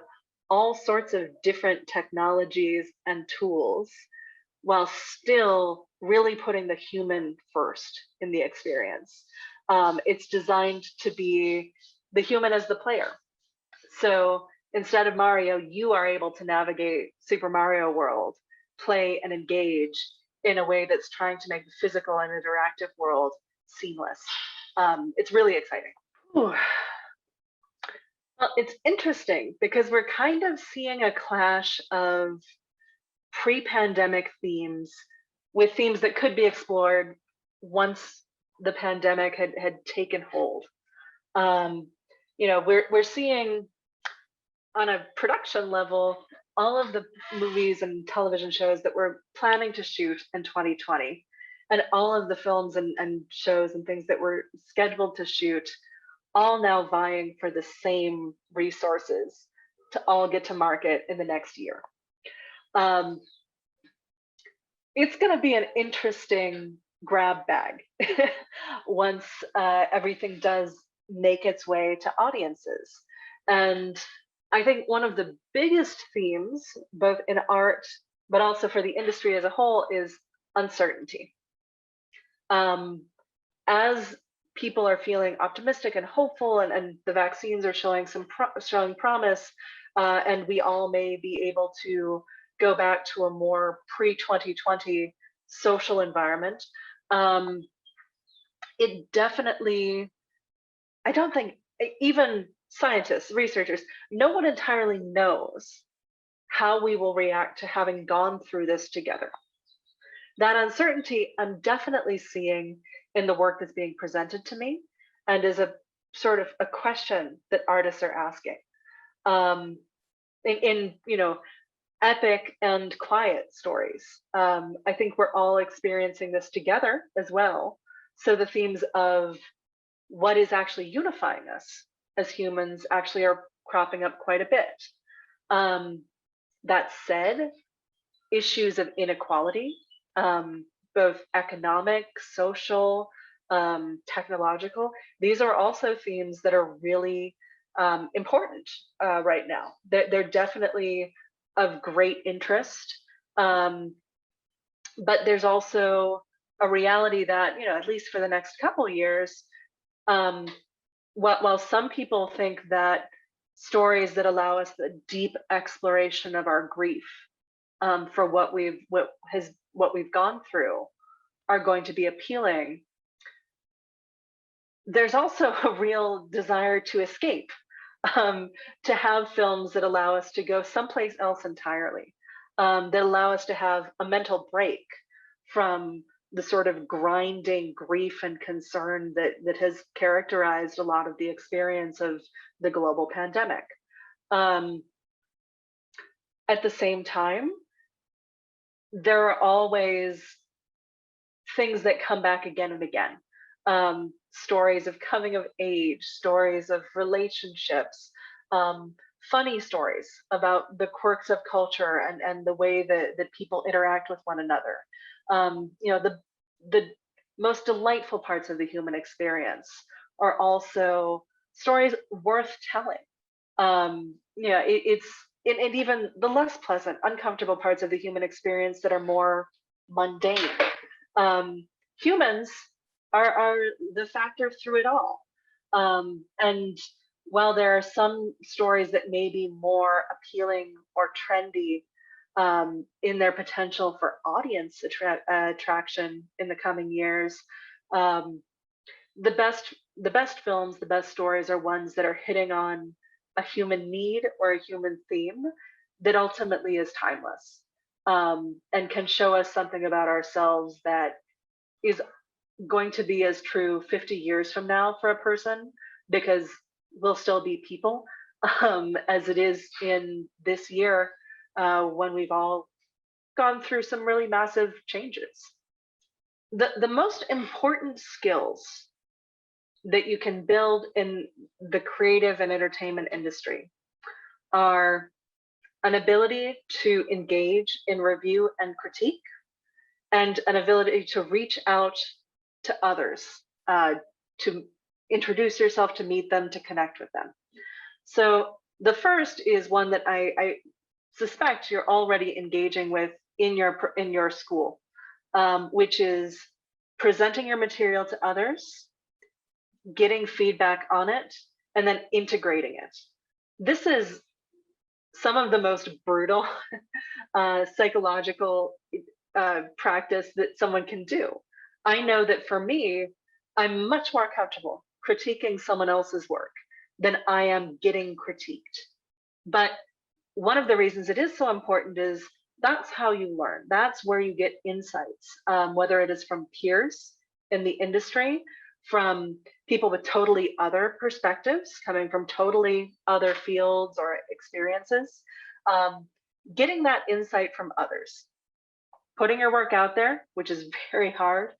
all sorts of different technologies and tools, while still really putting the human first in the experience. It's designed to be the human as the player. So instead of Mario, you are able to navigate Super Mario World, play and engage in a way that's trying to make the physical and interactive world seamless. It's really exciting. Whew. Well, it's interesting because we're kind of seeing a clash of pre-pandemic themes with themes that could be explored once the pandemic had taken hold. We're seeing on a production level all of the movies and television shows that we're planning to shoot in 2020, and all of the films and shows and things that were scheduled to shoot, all now vying for the same resources to all get to market in the next year. It's going to be an interesting grab bag once everything does make its way to audiences. And I think one of the biggest themes, both in art, but also for the industry as a whole, is uncertainty. As people are feeling optimistic and hopeful, and the vaccines are showing showing promise, and we all may be able to go back to a more pre-2020 social environment, it definitely I don't think even scientists, researchers, no one entirely knows how we will react to having gone through this together. That uncertainty I'm definitely seeing in the work that's being presented to me, and is a sort of a question that artists are asking. Um, in epic and quiet stories. I think we're all experiencing this together as well. So the themes of what is actually unifying us as humans actually are cropping up quite a bit. That said, issues of inequality, both economic, social, technological, these are also themes that are really important right now. They're definitely of great interest. But there's also a reality that, at least for the next couple years, while some people think that stories that allow us the deep exploration of our grief for what we've gone through are going to be appealing, there's also a real desire to escape, to have films that allow us to go someplace else entirely, that allow us to have a mental break from the sort of grinding grief and concern that has characterized a lot of the experience of the global pandemic. At the same time, there are always things that come back again and again. Stories of coming of age, stories of relationships, funny stories about the quirks of culture and the way that people interact with one another. The most delightful parts of the human experience are also stories worth telling. And even the less pleasant, uncomfortable parts of the human experience that are more mundane. Humans are the factor through it all. And while there are some stories that may be more appealing or trendy in their potential for audience attraction in the coming years, the best films, the best stories are ones that are hitting on a human need or a human theme that ultimately is timeless, and can show us something about ourselves that is going to be as true 50 years from now for a person, because we'll still be people, as it is in this year, when we've all gone through some really massive changes. The most important skills that you can build in the creative and entertainment industry are an ability to engage in review and critique, and an ability to reach out to others, to introduce yourself, to meet them, to connect with them. So the first is one that I suspect you're already engaging with in your school, which is presenting your material to others, getting feedback on it, and then integrating it. This is some of the most brutal psychological practice that someone can do. I know that for me, I'm much more comfortable critiquing someone else's work than I am getting critiqued. But one of the reasons it is so important is that's how you learn. That's where you get insights, whether it is from peers in the industry, from people with totally other perspectives, coming from totally other fields or experiences, getting that insight from others, putting your work out there, which is very hard,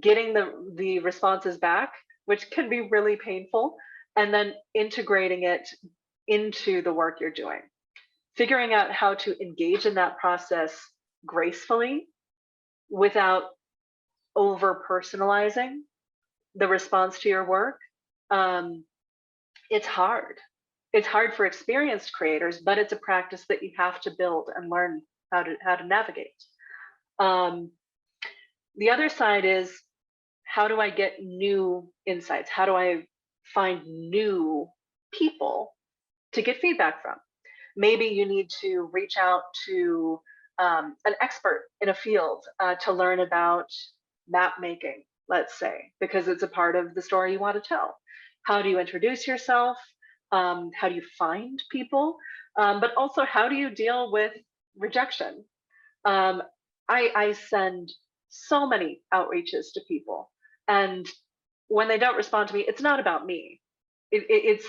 getting the responses back, which can be really painful, and then integrating it into the work you're doing. Figuring out how to engage in that process gracefully without over personalizing the response to your work. It's hard. It's hard for experienced creators, but it's a practice that you have to build and learn how to navigate. The other side is, how do I get new insights? How do I find new people to get feedback from? Maybe you need to reach out to an expert in a field to learn about map making, let's say, because it's a part of the story you want to tell. how do you introduce yourself? How do you find people? But also, how do you deal with rejection? I send so many outreaches to people, and when they don't respond to me, it's not about me. It's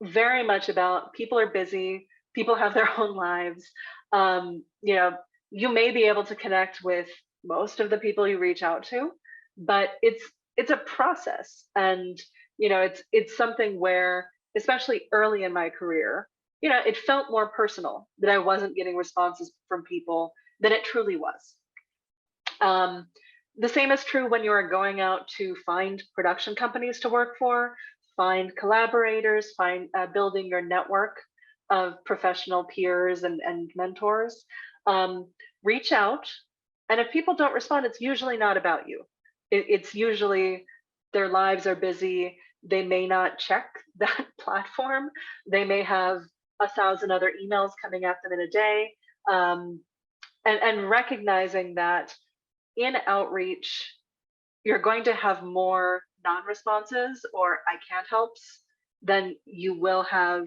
very much about people are busy, people have their own lives. You know, you may be able to connect with most of the people you reach out to, but it's a process, and you know, it's something where, especially early in my career, you know, it felt more personal that I wasn't getting responses from people than it truly was. Um, the same is true when you are going out to find production companies to work for, find collaborators, find building your network of professional peers and mentors. Reach out, and if people don't respond, it's usually not about you. It's usually their lives are busy. They may not check that platform. They may have 1,000 other emails coming at them in a day. And recognizing that in outreach, you're going to have more non-responses or I can't helps than you will have,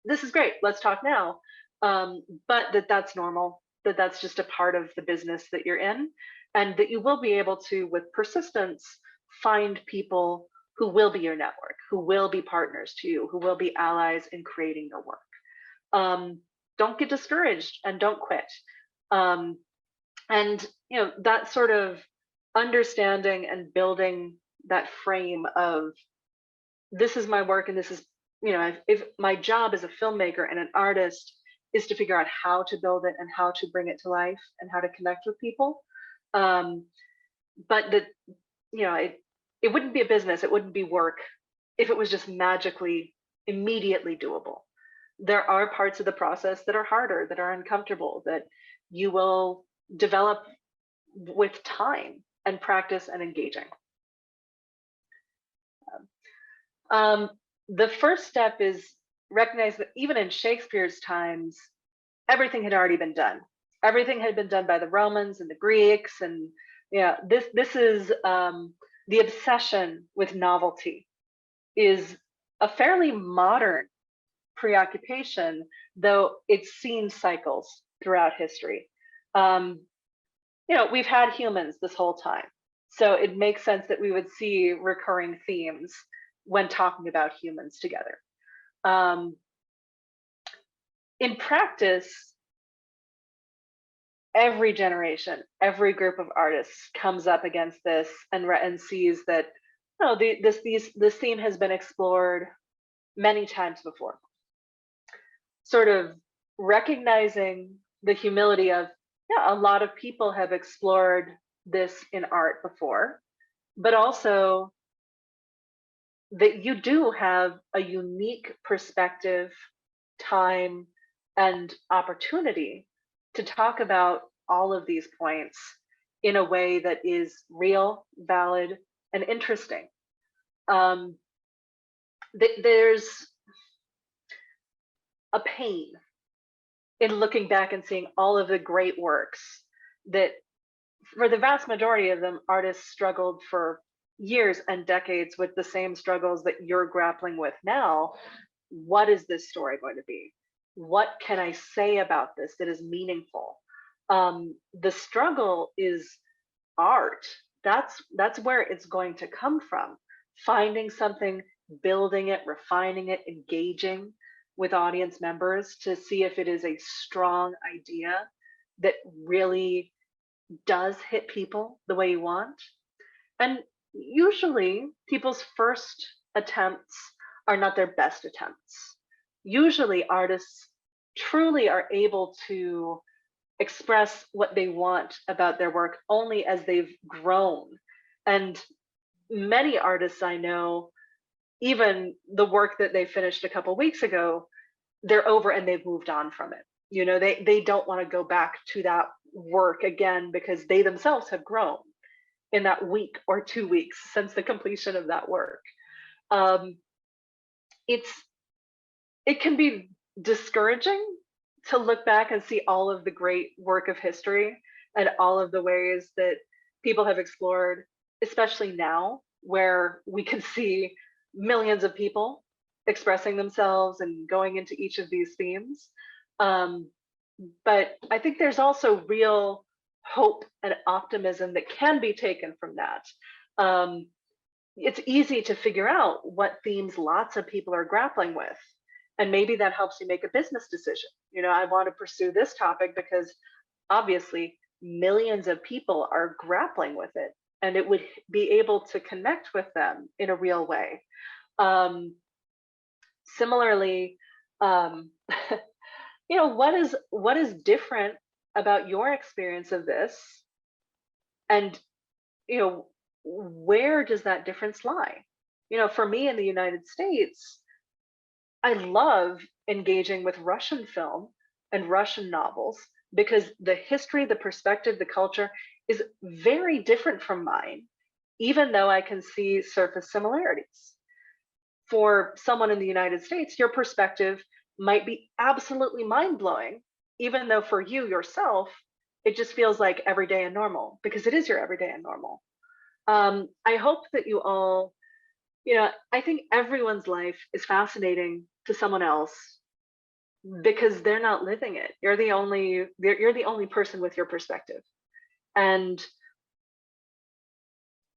this is great, let's talk now. But that's normal, that's just a part of the business that you're in, and that you will be able to, with persistence, find people who will be your network, who will be partners to you, who will be allies in creating your work. Don't get discouraged and don't quit. And you know, that sort of understanding and building that frame of, this is my work, and this is, you know, if my job as a filmmaker and an artist is to figure out how to build it and how to bring it to life and how to connect with people. But that, you know, it wouldn't be a business, it wouldn't be work if it was just magically immediately doable. There are parts of the process that are harder, that are uncomfortable, that you will develop with time and practice and engaging. The first step is recognize that even in Shakespeare's times, everything had already been done. Everything had been done by the Romans and the Greeks, and yeah, this is the obsession with novelty is a fairly modern preoccupation, though it's seen cycles throughout history. You know, we've had humans this whole time, so it makes sense that we would see recurring themes when talking about humans together. In practice, every generation, every group of artists comes up against this and sees that, you know, this theme has been explored many times before. Sort of recognizing the humility of, yeah, a lot of people have explored this in art before, but also that you do have a unique perspective, time, and opportunity to talk about all of these points in a way that is real, valid, and interesting. There's a pain in looking back and seeing all of the great works that, for the vast majority of them, artists struggled for years and decades with the same struggles that you're grappling with now. What is this story going to be? What can I say about this that is meaningful? The struggle is art. That's where it's going to come from. Finding something, building it, refining it, engaging with audience members to see if it is a strong idea that really does hit people the way you want. And usually people's first attempts are not their best attempts. Usually artists truly are able to express what they want about their work only as they've grown. And many artists I know, even the work that they finished a couple weeks ago, they're over and they've moved on from it. You know, they don't want to go back to that work again because they themselves have grown in that week or 2 weeks since the completion of that work. It can be discouraging to look back and see all of the great work of history and all of the ways that people have explored, especially now, where we can see millions of people expressing themselves and going into each of these themes. But I think there's also real hope and optimism that can be taken from that. It's easy to figure out what themes lots of people are grappling with. And maybe that helps you make a business decision. You know, I want to pursue this topic because obviously millions of people are grappling with it, and it would be able to connect with them in a real way. Similarly, you know, what is different about your experience of this, and you know, where does that difference lie? You know, for me in the United States, I love engaging with Russian film and Russian novels because the history, the perspective, the culture is very different from mine, even though I can see surface similarities. For someone in the United States, your perspective might be absolutely mind-blowing, even though for you yourself, it just feels like everyday and normal, because it is your everyday and normal. I hope that you all, you know, I think everyone's life is fascinating to someone else because they're not living it. You're the only person with your perspective. And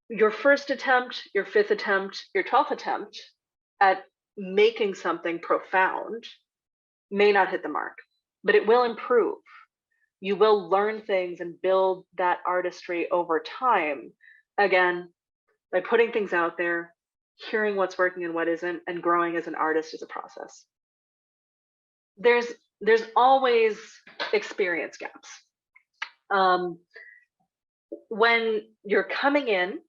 your first attempt, your fifth attempt, your 12th attempt at making something profound may not hit the mark, but it will improve. You will learn things and build that artistry over time, again, by putting things out there, hearing what's working and what isn't, and growing as an artist is a process. There's always experience gaps. When you're coming in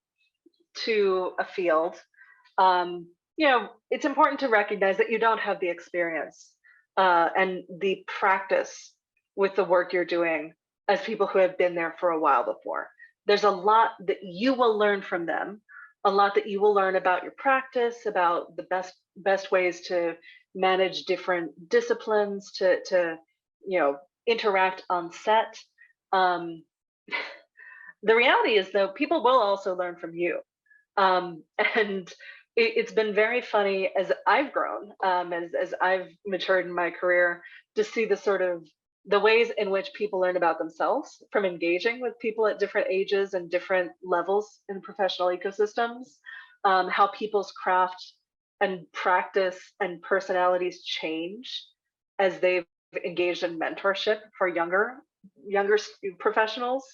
to a field, you know, it's important to recognize that you don't have the experience and the practice with the work you're doing as people who have been there for a while before. There's a lot that you will learn from them, a lot that you will learn about your practice, about the best ways to manage different disciplines, to you know, interact on set. The reality is, though, people will also learn from you. And it's been very funny as I've grown, as I've matured in my career, to see the ways in which people learn about themselves from engaging with people at different ages and different levels in professional ecosystems, how people's craft and practice and personalities change as they've engaged in mentorship for younger professionals.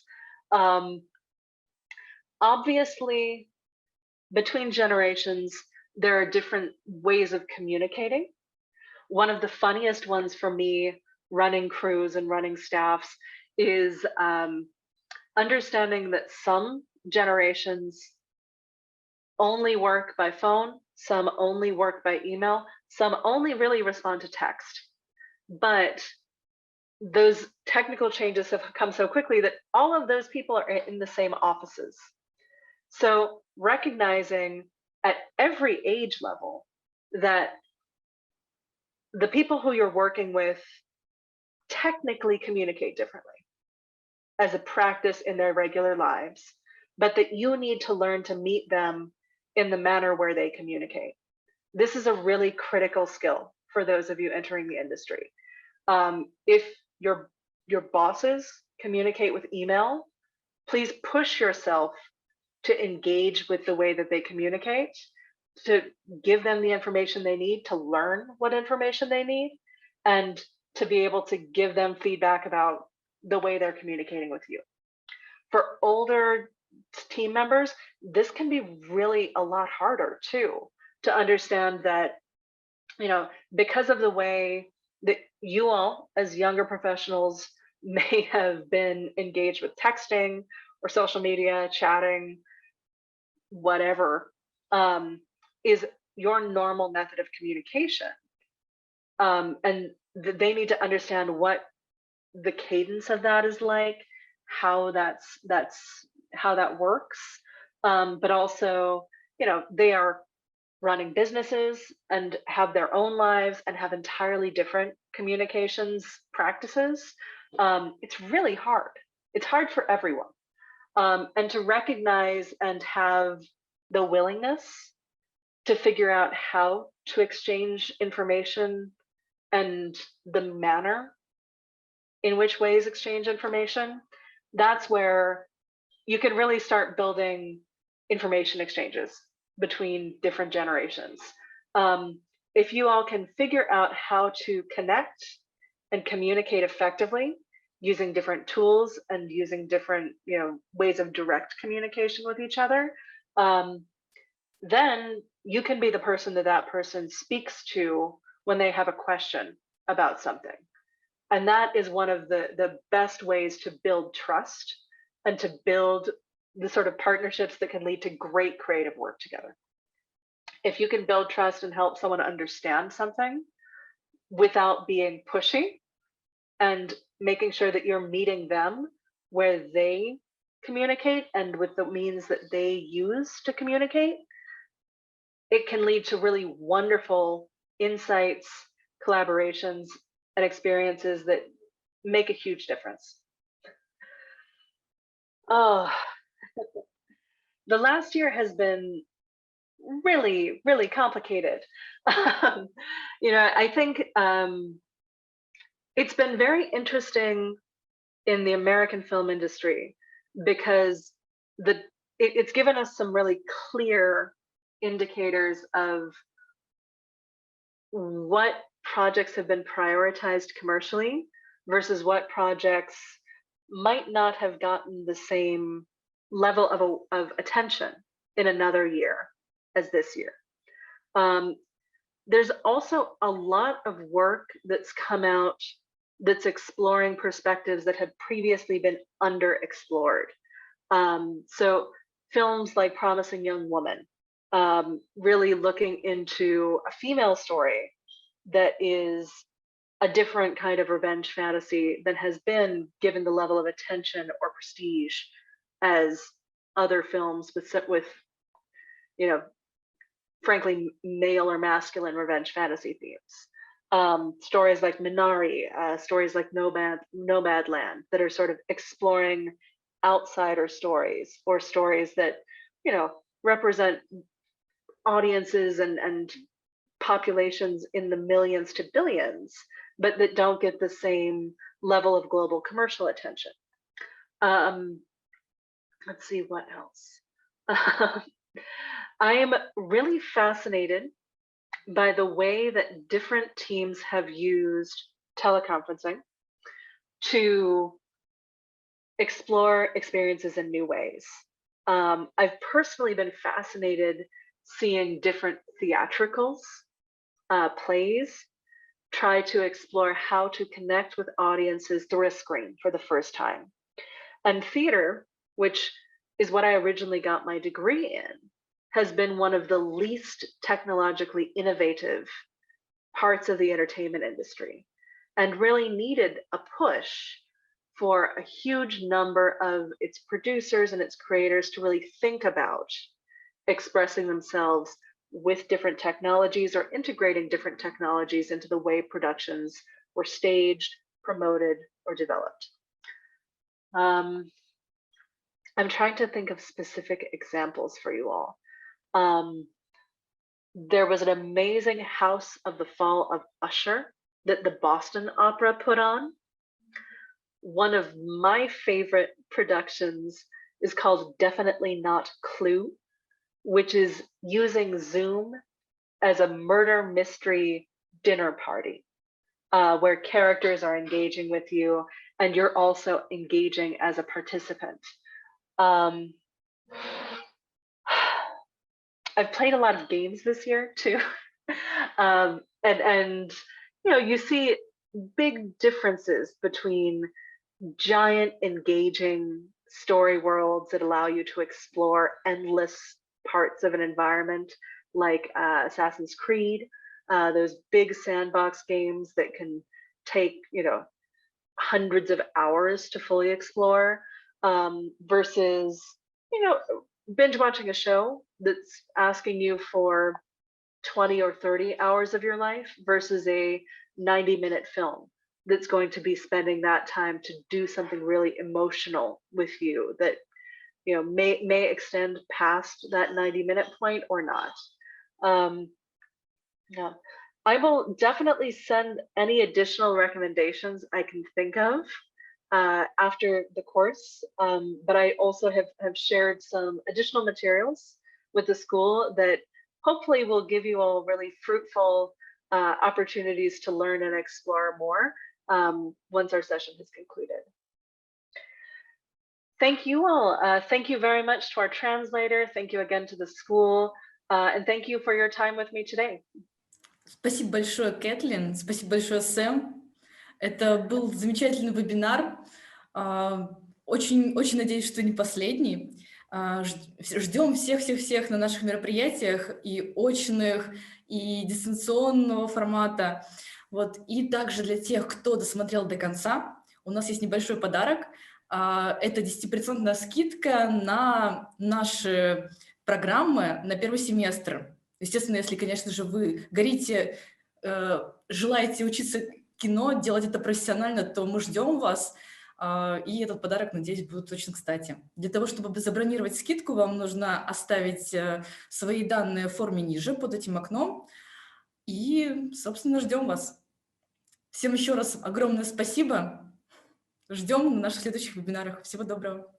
Obviously, between generations, there are different ways of communicating. One of the funniest ones for me running crews and running staffs is understanding that some generations only work by phone, some only work by email, some only really respond to text. But those technical changes have come so quickly that all of those people are in the same offices. So recognizing at every age level that the people who you're working with technically communicate differently as a practice in their regular lives, but that you need to learn to meet them in the manner where they communicate. This is a really critical skill for those of you entering the industry. If your bosses communicate with email, please push yourself to engage with the way that they communicate, to give them the information they need, to learn what information they need, and to be able to give them feedback about the way they're communicating with you. For older team members, this can be really a lot harder too, to understand that, you know, because of the way that you all as younger professionals may have been engaged with texting or social media, chatting, whatever, is your normal method of communication. And they need to understand what the cadence of that is like, how how that works. But also, you know, they are running businesses and have their own lives and have entirely different communications practices. It's really hard. It's hard for everyone. And to recognize and have the willingness to figure out how to exchange information and the manner in which ways exchange information, that's where you can really start building information exchanges between different generations. If you all can figure out how to connect and communicate effectively using different tools and using different ways of direct communication with each other, then you can be the person that person speaks to when they have a question about something. And that is one of the best ways to build trust and to build the sort of partnerships that can lead to great creative work together. If you can build trust and help someone understand something without being pushy and making sure that you're meeting them where they communicate and with the means that they use to communicate, it can lead to really wonderful insights, collaborations, and experiences that make a huge difference. Oh, the last year has been really, really complicated. I think it's been very interesting in the American film industry because it's given us some really clear indicators of what projects have been prioritized commercially versus what projects might not have gotten the same level of attention in another year as this year. There's also a lot of work that's come out that's exploring perspectives that had previously been underexplored. So films like Promising Young Woman, really looking into a female story that is a different kind of revenge fantasy than has been given the level of attention or prestige as other films with frankly, male or masculine revenge fantasy themes. Stories like Minari, stories like Nomadland that are sort of exploring outsider stories or stories that, represent audiences and populations in the millions to billions, but that don't get the same level of global commercial attention. Let's see what else. I am really fascinated by the way that different teams have used teleconferencing to explore experiences in new ways. I've personally been fascinated seeing different theatricals, plays, try to explore how to connect with audiences through a screen for the first time. And theater, which is what I originally got my degree in, has been one of the least technologically innovative parts of the entertainment industry and really needed a push for a huge number of its producers and its creators to really think about expressing themselves with different technologies or integrating different technologies into the way productions were staged, promoted, or developed. I'm trying to think of specific examples for you all. There was an amazing House of the Fall of Usher that the Boston Opera put on. One of my favorite productions is called Definitely Not Clue, which is using Zoom as a murder mystery dinner party, where characters are engaging with you and you're also engaging as a participant. I've played a lot of games this year too. And you see big differences between giant engaging story worlds that allow you to explore endless parts of an environment like Assassin's Creed, those big sandbox games that can take hundreds of hours to fully explore, versus binge watching a show that's asking you for 20 or 30 hours of your life versus a 90-minute film that's going to be spending that time to do something really emotional with you that may extend past that 90-minute point or not. Yeah, I will definitely send any additional recommendations I can think of after the course. But I also have shared some additional materials with the school that hopefully will give you all really fruitful opportunities to learn and explore more once our session has concluded. Thank you all. Thank you very much to our translator. Thank you again to the school. And thank you for your time with me today. Спасибо большое, Кэтлин. Спасибо большое, Сэм. Это был замечательный вебинар. Очень надеюсь, что не последний. Ждем всех-всех-всех на наших мероприятиях и очных, и дистанционного формата. Вот. И также для тех, кто досмотрел до конца, у нас есть небольшой подарок. Это 10% скидка на наши программы на первый семестр. Естественно, если, конечно же, вы горите, желаете учиться кино, делать это профессионально, то мы ждем вас. И этот подарок, надеюсь, будет очень кстати. Для того, чтобы забронировать скидку, вам нужно оставить свои данные в форме ниже, под этим окном. И, собственно, ждем вас. Всем еще раз огромное спасибо. Ждем на наших следующих вебинарах. Всего доброго.